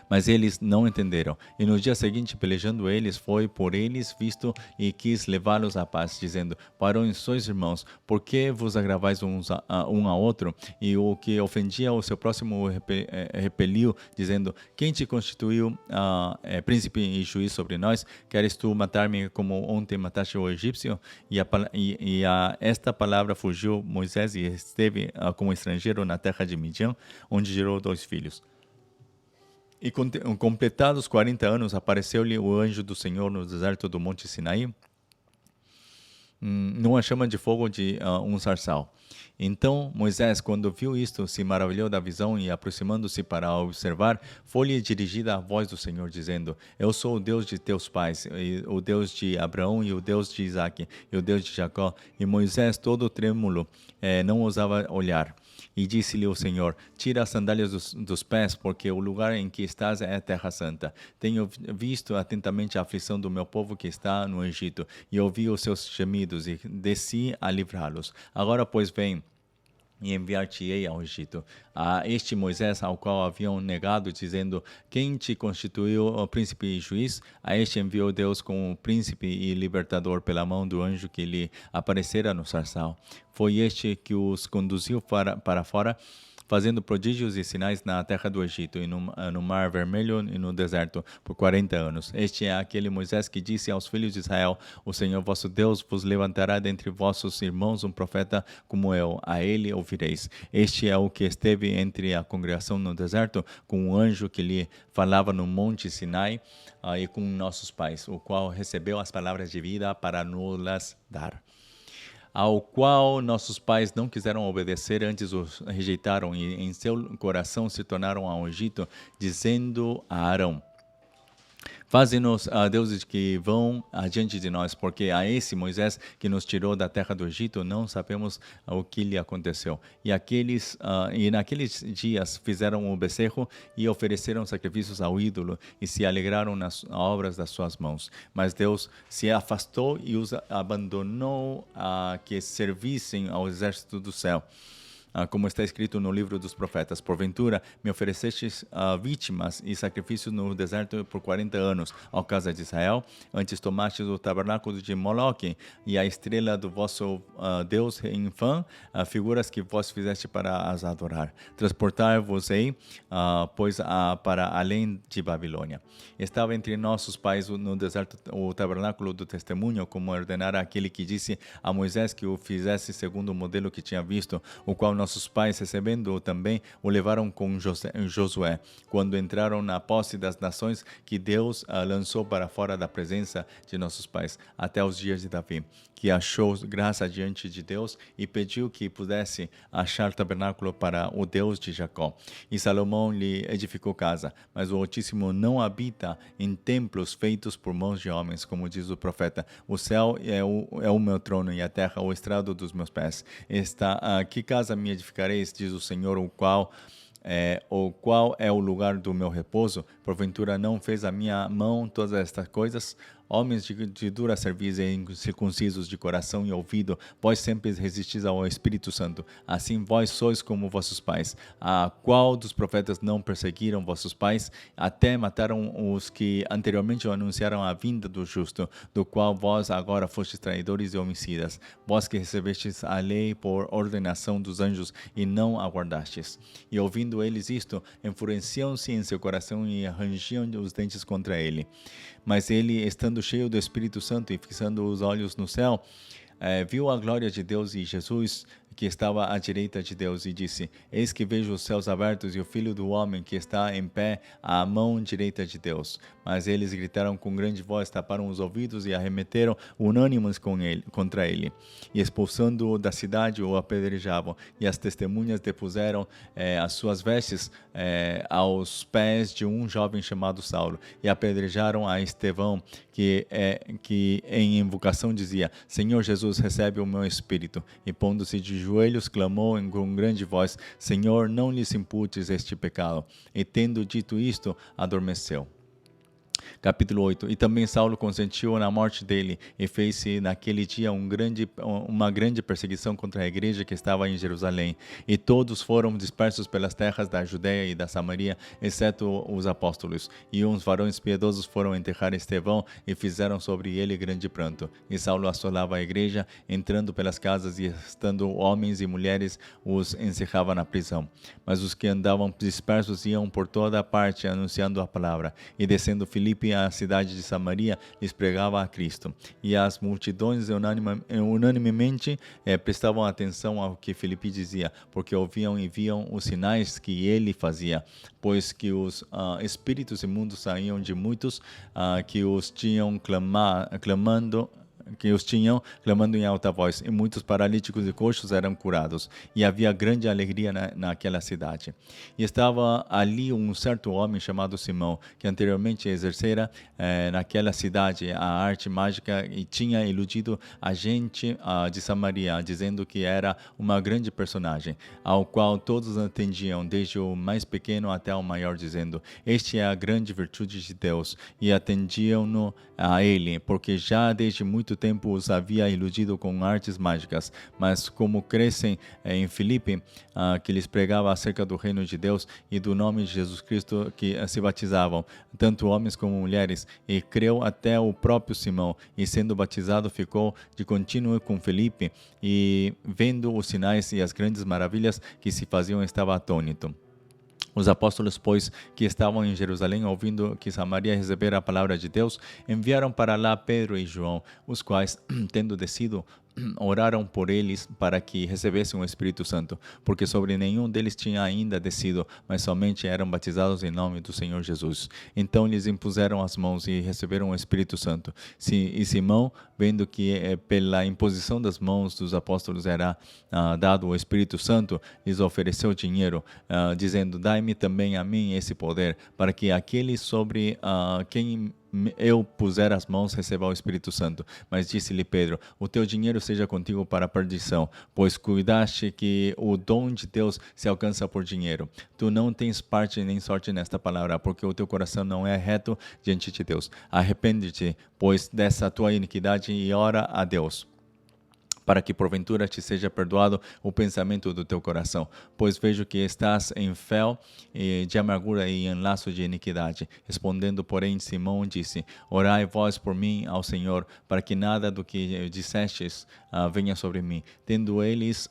Mas eles não entenderam. E no dia seguinte, pelejando eles, foi por eles visto e quis levá-los à paz, dizendo: varões, sois irmãos, por que vos agravais um a outro? E o que ofendia o seu próximo repeliu, dizendo: quem te constituiu príncipe e juiz sobre nós? Queres tu matar-me como ontem mataste o egípcio? E esta palavra fugiu Moisés e esteve como estrangeiro na terra de Midian, onde gerou 2 filhos. E completados 40 anos, apareceu-lhe o anjo do Senhor no deserto do Monte Sinaí, numa chama de fogo de um sarçal. Então Moisés, quando viu isto, se maravilhou da visão e, aproximando-se para observar, foi-lhe dirigida a voz do Senhor, dizendo: eu sou o Deus de teus pais, o Deus de Abraão e o Deus de Isaque e o Deus de Jacó. E Moisés, todo trêmulo, não ousava olhar. E disse-lhe o Senhor: tira as sandálias dos pés, porque o lugar em que estás é a terra santa. Tenho visto atentamente a aflição do meu povo que está no Egito, e ouvi os seus gemidos, e desci a livrá-los. Agora, pois, vem, e enviar-te-ei ao Egito. A este Moisés, ao qual haviam negado, dizendo: quem te constituiu o príncipe e juiz? A este enviou Deus como príncipe e libertador pela mão do anjo que lhe aparecera no sarçal. Foi este que os conduziu para fora, fazendo prodígios e sinais na terra do Egito, e no Mar Vermelho e no deserto, por 40 anos. Este é aquele Moisés que disse aos filhos de Israel: o Senhor vosso Deus vos levantará dentre vossos irmãos um profeta como eu, a ele ouvireis. Este é o que esteve entre a congregação no deserto, com o anjo que lhe falava no monte Sinai, e com nossos pais, o qual recebeu as palavras de vida para nos-las dar, ao qual nossos pais não quiseram obedecer, antes os rejeitaram, e em seu coração se tornaram ao Egito, dizendo a Arão: faze-nos deuses que vão adiante de nós, porque a esse Moisés que nos tirou da terra do Egito não sabemos o que lhe aconteceu. E naqueles dias fizeram o becerro e ofereceram sacrifícios ao ídolo e se alegraram nas obras das suas mãos. Mas Deus se afastou e os abandonou a que servissem ao exército do céu. Como está escrito no livro dos profetas: porventura me oferecestes vítimas e sacrifícios no deserto por 40 anos, ó casa de Israel. Antes tomastes o tabernáculo de Moloque e a estrela do vosso Deus Infã, figuras que vós fizeste para as adorar. Transportar-vos-ei, pois, para além de Babilônia. Estava entre nossos pais no deserto o tabernáculo do testemunho, como ordenara aquele que disse a Moisés que o fizesse segundo o modelo que tinha visto, o qual nossos pais, recebendo-o também, o levaram com Josué, quando entraram na posse das nações que Deus lançou para fora da presença de nossos pais, até os dias de Davi, que achou graça diante de Deus e pediu que pudesse achar tabernáculo para o Deus de Jacó. E Salomão lhe edificou casa, mas o Altíssimo não habita em templos feitos por mãos de homens, como diz o profeta: o céu é o meu trono e a terra o estrado dos meus pés. Que casa me edificareis, diz o Senhor, o qual é o lugar do meu repouso? Porventura não fez a minha mão todas estas coisas? Homens de dura cerviz e incircuncisos de coração e ouvido, vós sempre resistis ao Espírito Santo. Assim vós sois como vossos pais. A qual dos profetas não perseguiram vossos pais, até mataram os que anteriormente anunciaram a vinda do justo, do qual vós agora fostes traidores e homicidas, vós que recebestes a lei por ordenação dos anjos e não aguardastes. E ouvindo eles isto, enfureciam-se em seu coração e rangiam os dentes contra ele. Mas ele, estando cheio do Espírito Santo e fixando os olhos no céu, viu a glória de Deus e Jesus, que estava à direita de Deus, e disse: eis que vejo os céus abertos e o Filho do Homem que está em pé à mão direita de Deus. Mas eles gritaram com grande voz, taparam os ouvidos e arremeteram unânimes contra ele. E expulsando-o da cidade, o apedrejavam. E as testemunhas depuseram as suas vestes aos pés de um jovem chamado Saulo. E apedrejaram a Estevão, que em invocação dizia: Senhor Jesus, recebe o meu espírito. E pondo-se de joelhos, clamou com grande voz: Senhor, não lhes imputes este pecado. E tendo dito isto, adormeceu. Capítulo 8. E também Saulo consentiu na morte dele, e fez-se naquele dia uma grande perseguição contra a igreja que estava em Jerusalém. E todos foram dispersos pelas terras da Judeia e da Samaria, exceto os apóstolos. E uns varões piedosos foram enterrar Estevão, e fizeram sobre ele grande pranto. E Saulo assolava a igreja, entrando pelas casas, e estando homens e mulheres, os encerrava na prisão. Mas os que andavam dispersos iam por toda a parte, anunciando a palavra. E descendo Filipe à cidade de Samaria, lhes pregava a Cristo. E as multidões unanimemente prestavam atenção ao que Filipe dizia, porque ouviam e viam os sinais que ele fazia, pois que os espíritos imundos saíam de muitos que os tinham clamando em alta voz, e muitos paralíticos e coxos eram curados, e havia grande alegria naquela cidade. E estava ali um certo homem chamado Simão, que anteriormente exercera naquela cidade a arte mágica e tinha iludido a gente de Samaria, dizendo que era uma grande personagem, ao qual todos atendiam, desde o mais pequeno até o maior, dizendo: este é a grande virtude de Deus, e atendiam-no a ele, porque já desde muito tempo os havia iludido com artes mágicas, mas como crescem em Filipe, que lhes pregava acerca do reino de Deus e do nome de Jesus Cristo, que se batizavam, tanto homens como mulheres, e creu até o próprio Simão, e sendo batizado ficou de contínuo com Filipe, e vendo os sinais e as grandes maravilhas que se faziam, estava atônito. Os apóstolos, pois, que estavam em Jerusalém, ouvindo que Samaria recebera a palavra de Deus, enviaram para lá Pedro e João, os quais, tendo descido, oraram por eles para que recebessem o Espírito Santo, porque sobre nenhum deles tinha ainda descido, mas somente eram batizados em nome do Senhor Jesus. Então lhes impuseram as mãos e receberam o Espírito Santo. E Simão, vendo que pela imposição das mãos dos apóstolos era dado o Espírito Santo, lhes ofereceu dinheiro, dizendo: dai-me também a mim esse poder, para que aquele sobre quem eu puser as mãos receba o Espírito Santo. Mas disse-lhe Pedro: o teu dinheiro seja contigo para a perdição, pois cuidaste que o dom de Deus se alcança por dinheiro. Tu não tens parte nem sorte nesta palavra, porque o teu coração não é reto diante de Deus. Arrepende-te, pois, dessa tua iniquidade e ora a Deus, para que porventura te seja perdoado o pensamento do teu coração. Pois vejo que estás em fel de amargura e em laço de iniquidade. Respondendo, porém, Simão disse: orai vós por mim ao Senhor, para que nada do que dissestes venha sobre mim. Tendo eles,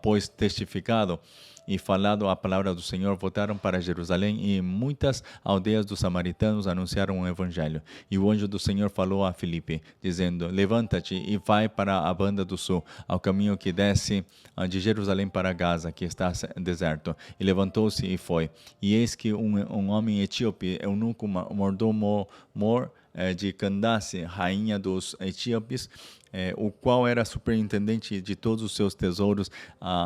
pois, testificado e falado a palavra do Senhor, voltaram para Jerusalém, e muitas aldeias dos samaritanos anunciaram o evangelho. E o anjo do Senhor falou a Filipe, dizendo: levanta-te e vai para a banda do sul, ao caminho que desce de Jerusalém para Gaza, que está deserto. E levantou-se e foi. E eis que um homem etíope, eunuco mordomo de Candace, rainha dos etíopes, o qual era superintendente de todos os seus tesouros,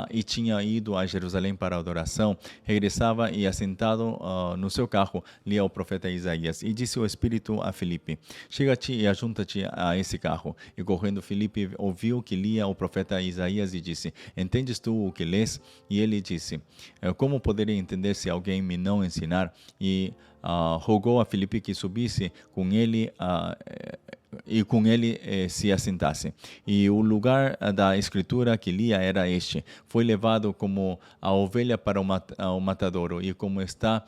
e tinha ido a Jerusalém para a adoração, regressava e, assentado no seu carro, lia o profeta Isaías. E disse o Espírito a Filipe: chega-te e ajunta-te a esse carro. E correndo Filipe ouviu que lia o profeta Isaías e disse: entendes tu o que lês? E ele disse: como poderia entender se alguém me não ensinar? E rogou a Filipe que subisse com ele e com ele se assentasse. E o lugar da escritura que lia era este: foi levado como a ovelha para o matadouro, e como está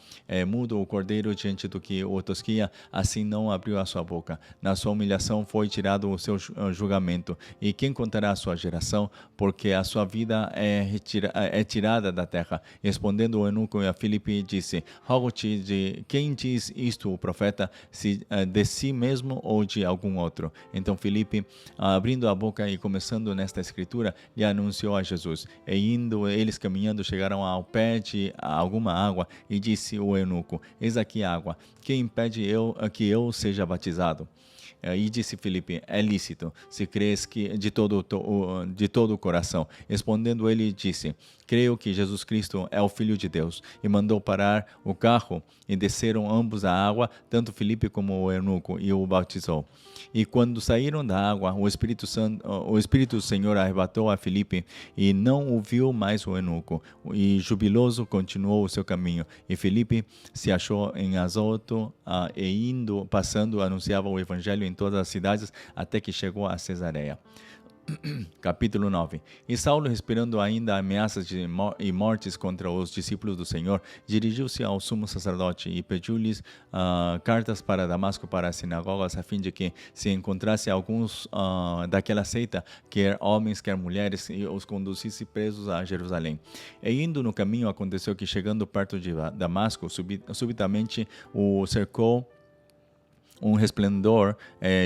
mudo o cordeiro diante do que o tosquia, assim não abriu a sua boca. Na sua humilhação foi tirado o seu julgamento. E quem contará a sua geração? Porque a sua vida é tirada da terra. Respondendo o eunuco a Filipe, disse: rogo-te, de quem diz isto o profeta, se de si mesmo ou de algum outro? Então Filipe, abrindo a boca e começando nesta escritura, lhe anunciou a Jesus. E indo eles caminhando, chegaram ao pé de alguma água, e disse o eunuco: eis aqui a água, que impede que eu seja batizado? E disse Filipe: é lícito, se crês que de todo o coração. Respondendo ele, disse: creio que Jesus Cristo é o Filho de Deus. E mandou parar o carro, e desceram ambos à água, tanto Filipe como o eunuco, e o batizou. E quando saíram da água, o Espírito do Senhor arrebatou a Filipe, e não o viu mais o eunuco. E jubiloso continuou o seu caminho. E Filipe se achou em Azoto, e passando, anunciava o evangelho em todas as cidades, até que chegou a Cesareia. Capítulo 9. E Saulo, respirando ainda ameaças e mortes contra os discípulos do Senhor, dirigiu-se ao sumo sacerdote e pediu-lhes cartas para Damasco, para as sinagogas, a fim de que, se encontrasse alguns daquela seita, quer homens, quer mulheres, e os conduzisse presos a Jerusalém. E indo no caminho, aconteceu que, chegando perto de Damasco, subitamente o cercou um resplendor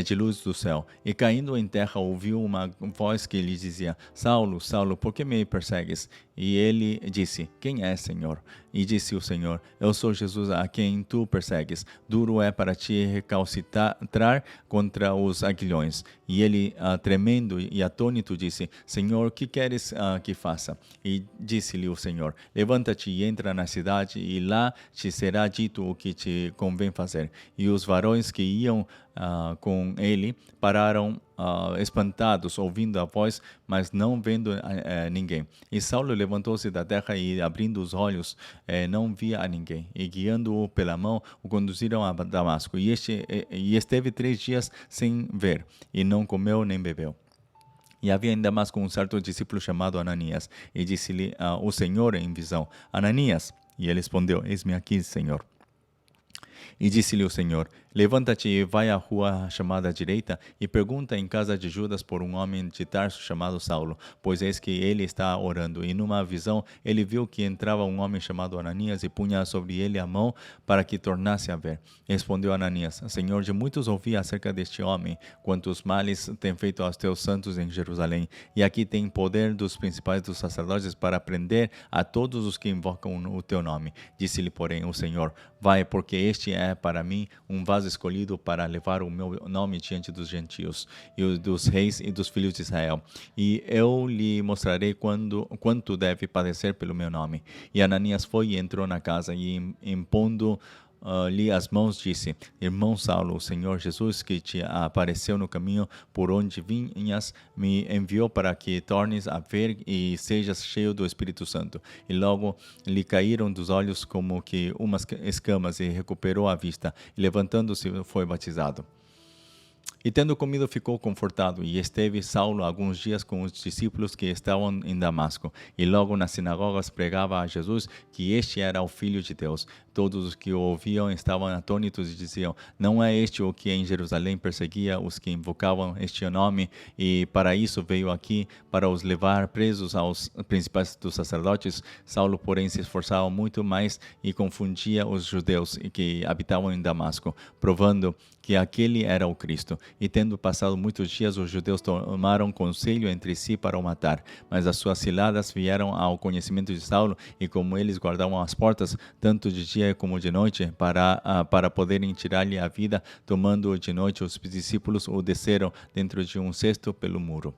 de luz do céu, e caindo em terra ouviu uma voz que lhe dizia: Saulo, Saulo, por que me persegues? E ele disse: quem é, Senhor? E disse o Senhor: eu sou Jesus, a quem tu persegues. Duro é para ti recalcitrar contra os aguilhões. E ele, tremendo e atônito, disse: Senhor, que queres que faça? E disse-lhe o Senhor: levanta-te e entra na cidade, e lá te será dito o que te convém fazer. E os varões que iam com ele pararam espantados, ouvindo a voz, mas não vendo ninguém. E Saulo levantou-se da terra e, abrindo os olhos, não via a ninguém. E, guiando-o pela mão, o conduziram a Damasco. E esteve 3 dias sem ver, e não comeu nem bebeu. E havia em Damasco um certo discípulo chamado Ananias. E disse-lhe o Senhor em visão: Ananias. E ele respondeu: Eis-me aqui, Senhor. E disse-lhe o Senhor: Levanta-te e vai à rua chamada direita e pergunta em casa de Judas por um homem de Tarso chamado Saulo, pois eis que ele está orando. E numa visão ele viu que entrava um homem chamado Ananias e punha sobre ele a mão para que tornasse a ver. Respondeu Ananias: Senhor, de muitos ouvi acerca deste homem, quantos males tem feito aos teus santos em Jerusalém. E aqui tem poder dos principais dos sacerdotes para prender a todos os que invocam o teu nome. Disse-lhe, porém, o Senhor: Vai, porque este é para mim um vaso escolhido para levar o meu nome diante dos gentios e dos reis e dos filhos de Israel. E eu lhe mostrarei quanto deve padecer pelo meu nome. E Ananias foi e entrou na casa e, impondo-lhe as mãos, disse: Irmão Saulo, o Senhor Jesus, que te apareceu no caminho por onde vinhas, me enviou para que tornes a ver e sejas cheio do Espírito Santo. E logo lhe caíram dos olhos como que umas escamas, e recuperou a vista, e levantando-se foi batizado. E tendo comido, ficou confortado, e esteve Saulo alguns dias com os discípulos que estavam em Damasco. E logo nas sinagogas pregava a Jesus que este era o Filho de Deus. Todos os que o ouviam estavam atônitos e diziam: Não é este o que em Jerusalém perseguia os que invocavam este nome? E para isso veio aqui, para os levar presos aos principais dos sacerdotes. Saulo, porém, se esforçava muito mais e confundia os judeus que habitavam em Damasco, provando que aquele era o Cristo. E tendo passado muitos dias, os judeus tomaram conselho entre si para o matar. Mas as suas ciladas vieram ao conhecimento de Saulo, e como eles guardavam as portas, tanto de dia como de noite, para poderem tirar-lhe a vida, tomando-o de noite, os discípulos o desceram dentro de um cesto pelo muro.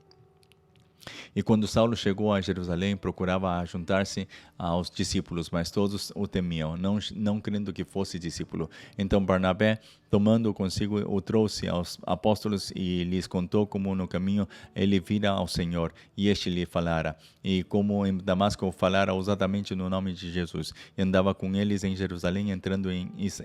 E quando Saulo chegou a Jerusalém, procurava juntar-se aos discípulos, mas todos o temiam, não crendo que fosse discípulo. Então Barnabé, tomando-o consigo, o trouxe aos apóstolos e lhes contou como no caminho ele vira ao Senhor, e este lhe falara, e como em Damasco falara ousadamente no nome de Jesus. E andava com eles em Jerusalém, entrando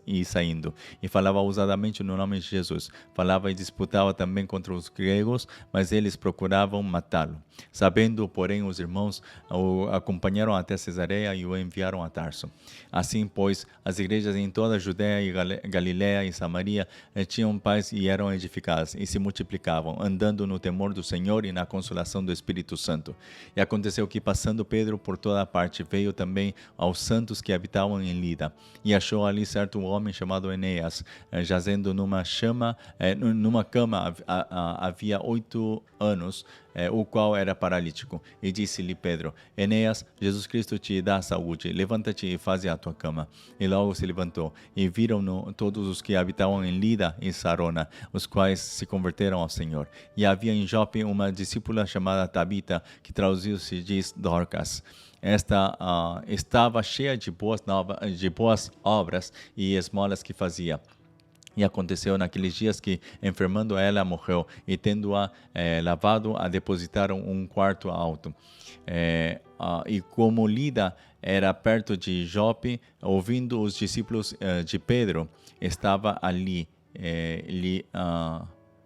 e saindo, e falava ousadamente no nome de Jesus. Falava e disputava também contra os gregos, mas eles procuravam matá-lo. Sabendo, porém, os irmãos o acompanharam até Cesareia e o enviaram a Tarso. Assim, pois, as igrejas em toda a Judéia e Galiléia e Samaria tinham paz e eram edificadas, e se multiplicavam, andando no temor do Senhor e na consolação do Espírito Santo. E aconteceu que, passando Pedro por toda a parte, veio também aos santos que habitavam em Lida, e achou ali certo homem chamado Eneas, jazendo numa cama havia 8 anos, o qual era paralítico. E disse-lhe Pedro: Eneas, Jesus Cristo te dá saúde, levanta-te e faze a tua cama. E logo se levantou, e viram-no todos os que habitavam em Lida e Sarona, os quais se converteram ao Senhor. E havia em Jope uma discípula chamada Tabita, que traduziu-se diz Dorcas. Esta estava cheia de boas obras e esmolas que fazia. E aconteceu naqueles dias que, enfermando ela, morreu, e tendo-a lavado, a depositaram um quarto alto. E como Lida era perto de Jope, ouvindo os discípulos de Pedro, estava ali,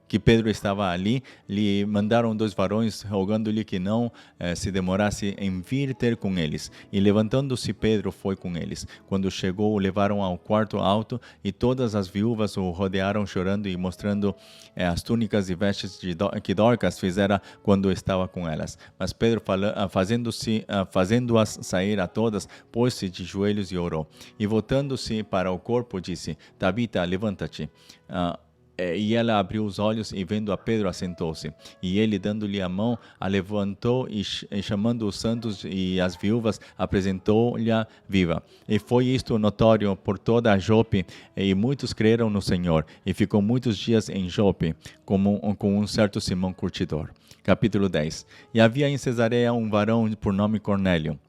que Pedro estava ali, lhe mandaram 2 varões, rogando-lhe que não se demorasse em vir ter com eles. E levantando-se Pedro foi com eles. Quando chegou, o levaram ao quarto alto, e todas as viúvas o rodearam chorando e mostrando as túnicas e vestes que Dorcas fizera quando estava com elas. Mas Pedro, fazendo-as sair a todas, pôs-se de joelhos e orou. E voltando-se para o corpo, disse: Tabita, levanta-te. E ela abriu os olhos, e vendo a Pedro, assentou-se. E ele, dando-lhe a mão, a levantou, e chamando os santos e as viúvas, apresentou-lhe viva. E foi isto notório por toda a Jope, e muitos creram no Senhor. E ficou muitos dias em Jope, com um certo Simão curtidor. Capítulo 10. E havia em Cesareia um varão por nome Cornélio,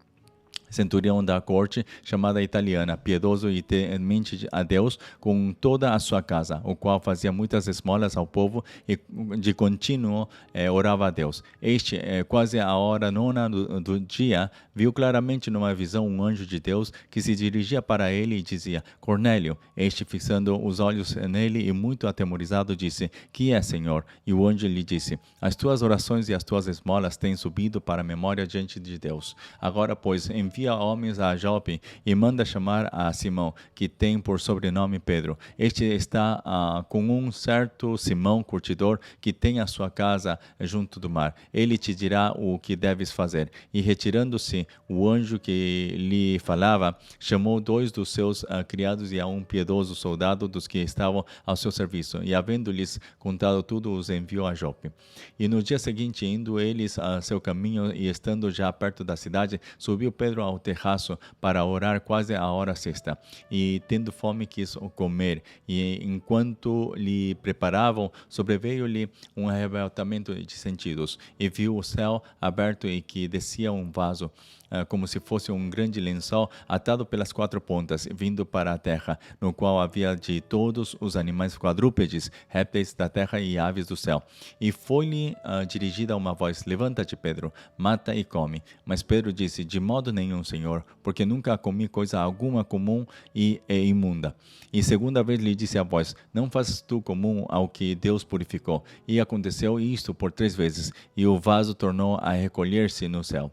centurião da corte, chamada italiana, piedoso e temente a Deus com toda a sua casa, o qual fazia muitas esmolas ao povo e de contínuo orava a Deus. Este, quase à hora nona do dia, viu claramente numa visão um anjo de Deus que se dirigia para ele e dizia: Cornélio. Este, fixando os olhos nele e muito atemorizado, disse: Que é, Senhor? E o anjo lhe disse: As tuas orações e as tuas esmolas têm subido para a memória diante de Deus. Agora, pois, envia homens a Jope e manda chamar a Simão, que tem por sobrenome Pedro. Este está com um certo Simão, curtidor, que tem a sua casa junto do mar. Ele te dirá o que deves fazer. E retirando-se, o anjo que lhe falava chamou 2 dos seus criados e a um piedoso soldado dos que estavam ao seu serviço. E, havendo-lhes contado tudo, os enviou a Jope. E no dia seguinte, indo eles a seu caminho e estando já perto da cidade, subiu Pedro ao terraço para orar quase à hora sexta. E, tendo fome, quis comer. E, enquanto lhe preparavam, sobreveio-lhe um arrebatamento de sentidos. E viu o céu aberto e que descia um vaso, como se fosse um grande lençol atado pelas 4 pontas, vindo para a terra, no qual havia de todos os animais quadrúpedes, répteis da terra e aves do céu. E foi-lhe dirigida uma voz: Levanta-te, Pedro, mata e come. Mas Pedro disse: De modo nenhum, Senhor, porque nunca comi coisa alguma comum e imunda. E segunda vez lhe disse a voz: Não faças tu comum ao que Deus purificou. E aconteceu isto por 3 vezes, e o vaso tornou a recolher-se no céu.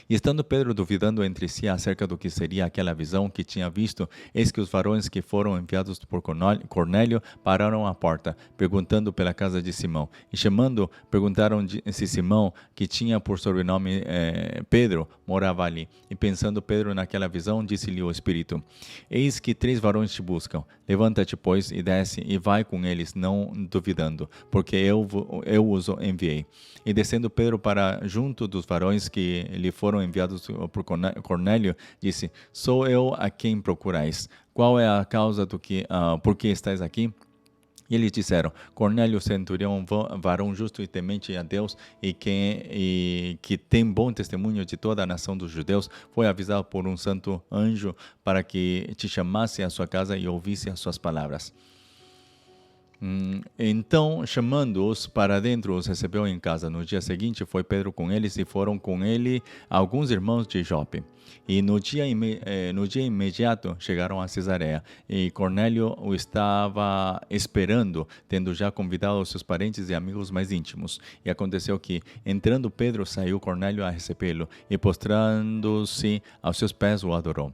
E estando Pedro duvidando entre si acerca do que seria aquela visão que tinha visto, eis que os varões que foram enviados por Cornélio pararam à porta, perguntando pela casa de Simão. E chamando, perguntaram se Simão, que tinha por sobrenome Pedro, morava ali. E pensando Pedro naquela visão, disse-lhe o Espírito: Eis que 3 varões te buscam. Levanta-te, pois, e desce, e vai com eles, não duvidando, porque eu os enviei. E descendo Pedro para junto dos varões que lhe foram enviados por Cornélio, disse: Sou eu a quem procurais. Qual é a causa por que estáis aqui? E eles disseram: Cornélio, centurião, varão justo e temente a Deus, e que tem bom testemunho de toda a nação dos judeus, foi avisado por um santo anjo para que te chamasse à sua casa e ouvisse as suas palavras. Então, chamando-os para dentro, os recebeu em casa. No dia seguinte, foi Pedro com eles, e foram com ele alguns irmãos de Jope. E no dia imediato chegaram a Cesareia, e Cornélio o estava esperando, tendo já convidado os seus parentes e amigos mais íntimos. E aconteceu que, entrando Pedro, saiu Cornélio a recebê-lo, e postrando-se aos seus pés, o adorou.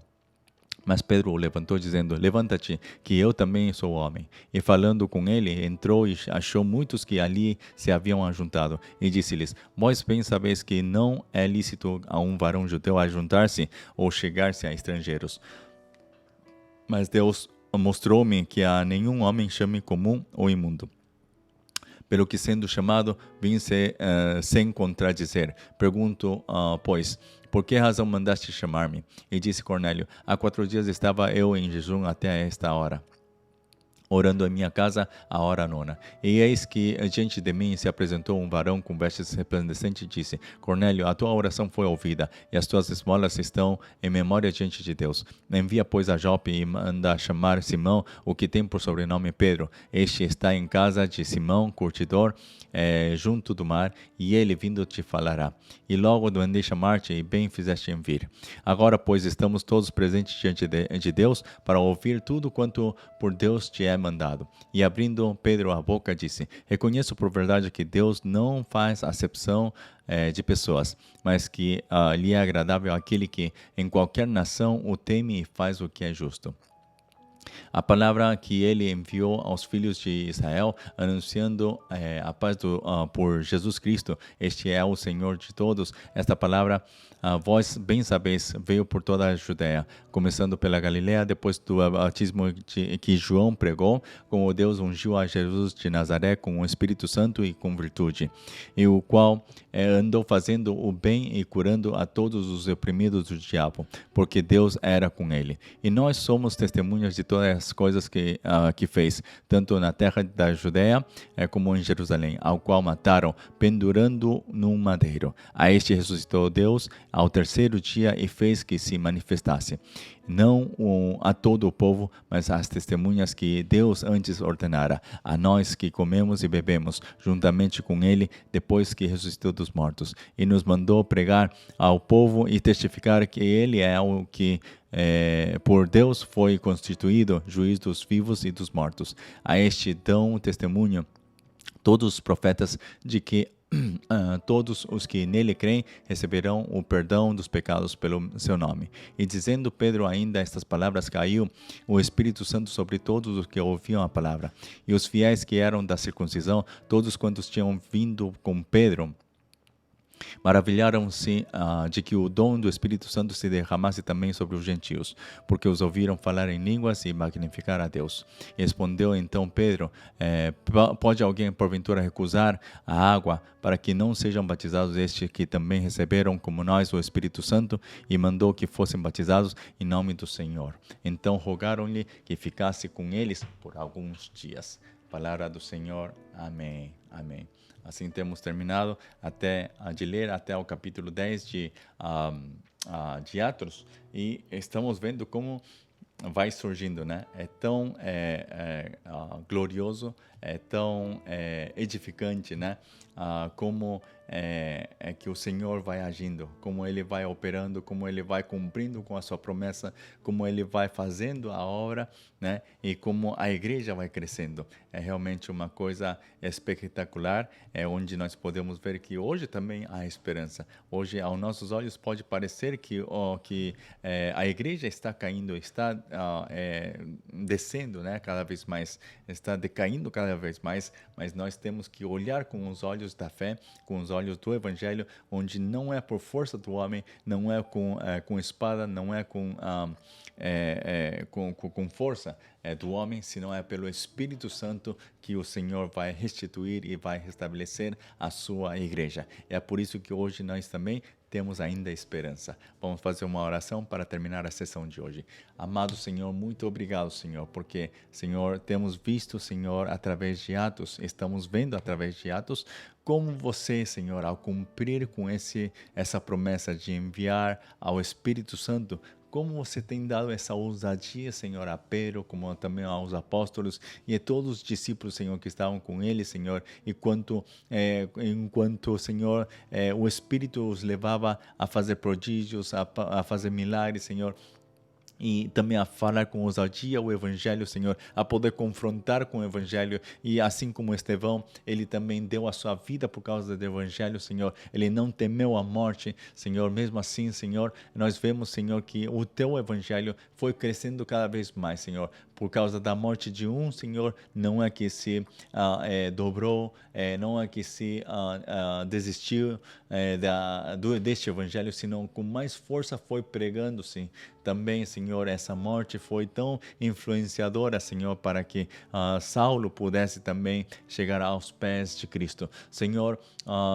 Mas Pedro o levantou, dizendo: Levanta-te, que eu também sou homem. E falando com ele, entrou e achou muitos que ali se haviam ajuntado. E disse-lhes: Vós bem sabeis que não é lícito a um varão judeu ajuntar-se ou chegar-se a estrangeiros. Mas Deus mostrou-me que a nenhum homem chame comum ou imundo. Pelo que, sendo chamado, vim sem contradizer. Pergunto, pois, por que razão mandaste chamar-me? E disse Cornélio: Há 4 dias estava eu em jejum até esta hora, orando em minha casa à hora nona. E eis que diante de mim se apresentou um varão com vestes resplandecentes e disse: Cornélio, a tua oração foi ouvida, e as tuas esmolas estão em memória diante de Deus. Envia, pois, a Jope e manda chamar Simão, o que tem por sobrenome Pedro. Este está em casa de Simão, curtidor, junto do mar, e ele vindo te falará. E logo mandei chamar-te, e bem fizeste em vir. Agora, pois, estamos todos presentes diante de Deus para ouvir tudo quanto por Deus te é mandado. E abrindo Pedro a boca, disse: Reconheço por verdade que Deus não faz acepção de pessoas, mas que lhe é agradável aquele que em qualquer nação o teme e faz o que é justo. A palavra que ele enviou aos filhos de Israel, anunciando a paz por Jesus Cristo. Este é o Senhor de todos. Esta palavra, vós bem sabeis, veio por toda a Judéia, começando pela Galileia, depois do batismo que João pregou, como Deus ungiu a Jesus de Nazaré com o Espírito Santo e com virtude, e o qual andou fazendo o bem e curando a todos os oprimidos do diabo, porque Deus era com ele. E nós somos testemunhas de toda todas as coisas que fez, tanto na terra da Judeia como em Jerusalém, ao qual mataram, pendurando num madeiro. A este ressuscitou Deus ao terceiro dia e fez que se manifestasse, não a todo o povo, mas às testemunhas que Deus antes ordenara, a nós que comemos e bebemos juntamente com ele, depois que ressuscitou dos mortos, e nos mandou pregar ao povo e testificar que ele é o que por Deus foi constituído juiz dos vivos e dos mortos. A este dão testemunho todos os profetas de que todos os que nele creem receberão o perdão dos pecados pelo seu nome. E dizendo Pedro ainda estas palavras, caiu o Espírito Santo sobre todos os que ouviam a palavra. E os fiéis que eram da circuncisão, todos quantos tinham vindo com Pedro, maravilharam-se de que o dom do Espírito Santo se derramasse também sobre os gentios, porque os ouviram falar em línguas e magnificar a Deus. E respondeu então Pedro, pode alguém porventura recusar a água para que não sejam batizados estes que também receberam como nós o Espírito Santo? E mandou que fossem batizados em nome do Senhor. Então rogaram-lhe que ficasse com eles por alguns dias. Palavra do Senhor. Amém. Amém. Assim temos terminado de ler até o capítulo 10 de Atos, e estamos vendo como vai surgindo, né? É tão glorioso, é tão edificante, né? Como é que o Senhor vai agindo, como Ele vai operando, como Ele vai cumprindo com a sua promessa, como Ele vai fazendo a obra, né? E como a igreja vai crescendo. É realmente uma coisa espetacular, onde nós podemos ver que hoje também há esperança. Hoje, aos nossos olhos, pode parecer que a igreja está caindo, está descendo, né? Cada vez mais, está decaindo cada vez mais, mas nós temos que olhar com os olhos da fé, com os olhos do Evangelho, onde não é por força do homem, não é com espada, não é com força do homem, senão é pelo Espírito Santo que o Senhor vai restituir e vai restabelecer a sua igreja. É por isso que hoje nós também temos ainda esperança. Vamos fazer uma oração para terminar a sessão de hoje. Amado Senhor, muito obrigado, Senhor, porque, Senhor, temos visto, Senhor, através de Atos, estamos vendo através de Atos, como você, Senhor, ao cumprir com essa promessa de enviar ao Espírito Santo, como você tem dado essa ousadia, Senhor, a Pedro, como também aos apóstolos e a todos os discípulos, Senhor, que estavam com ele, Senhor, enquanto Senhor, o Espírito os levava a fazer prodígios, a fazer milagres, Senhor, e também a falar com ousadia o Evangelho, Senhor, a poder confrontar com o Evangelho, e assim como Estevão, ele também deu a sua vida por causa do Evangelho, Senhor, ele não temeu a morte, Senhor, mesmo assim, Senhor, nós vemos, Senhor, que o teu Evangelho foi crescendo cada vez mais, Senhor, por causa da morte de um, Senhor, não é que se dobrou, não é que se desistiu deste Evangelho, senão com mais força foi pregando, sim. Também, Senhor, essa morte foi tão influenciadora, Senhor, para que Saulo pudesse também chegar aos pés de Cristo. Senhor,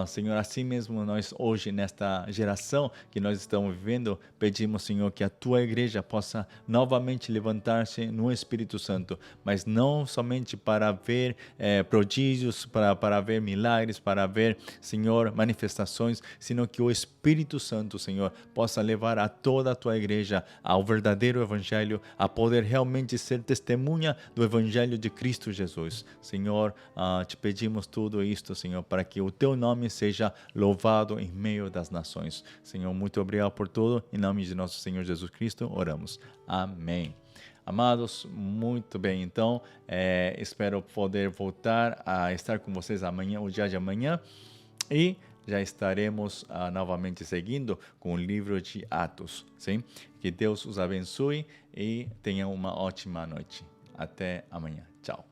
Senhor, assim mesmo nós hoje, nesta geração que nós estamos vivendo, pedimos, Senhor, que a tua igreja possa novamente levantar-se no Espírito Santo, mas não somente para ver prodígios, para ver milagres, para ver, Senhor, manifestações, sino que o Espírito Santo, Senhor, possa levar a toda a tua igreja ao verdadeiro Evangelho, a poder realmente ser testemunha do Evangelho de Cristo Jesus. Senhor, te pedimos tudo isto, Senhor, para que o teu nome seja louvado em meio das nações. Senhor, muito obrigado por tudo. Em nome de nosso Senhor Jesus Cristo, oramos. Amém. Amados, muito bem, então, espero poder voltar a estar com vocês amanhã, o dia de amanhã, e já estaremos novamente seguindo com o livro de Atos, sim? Que Deus os abençoe e tenham uma ótima noite. Até amanhã. Tchau.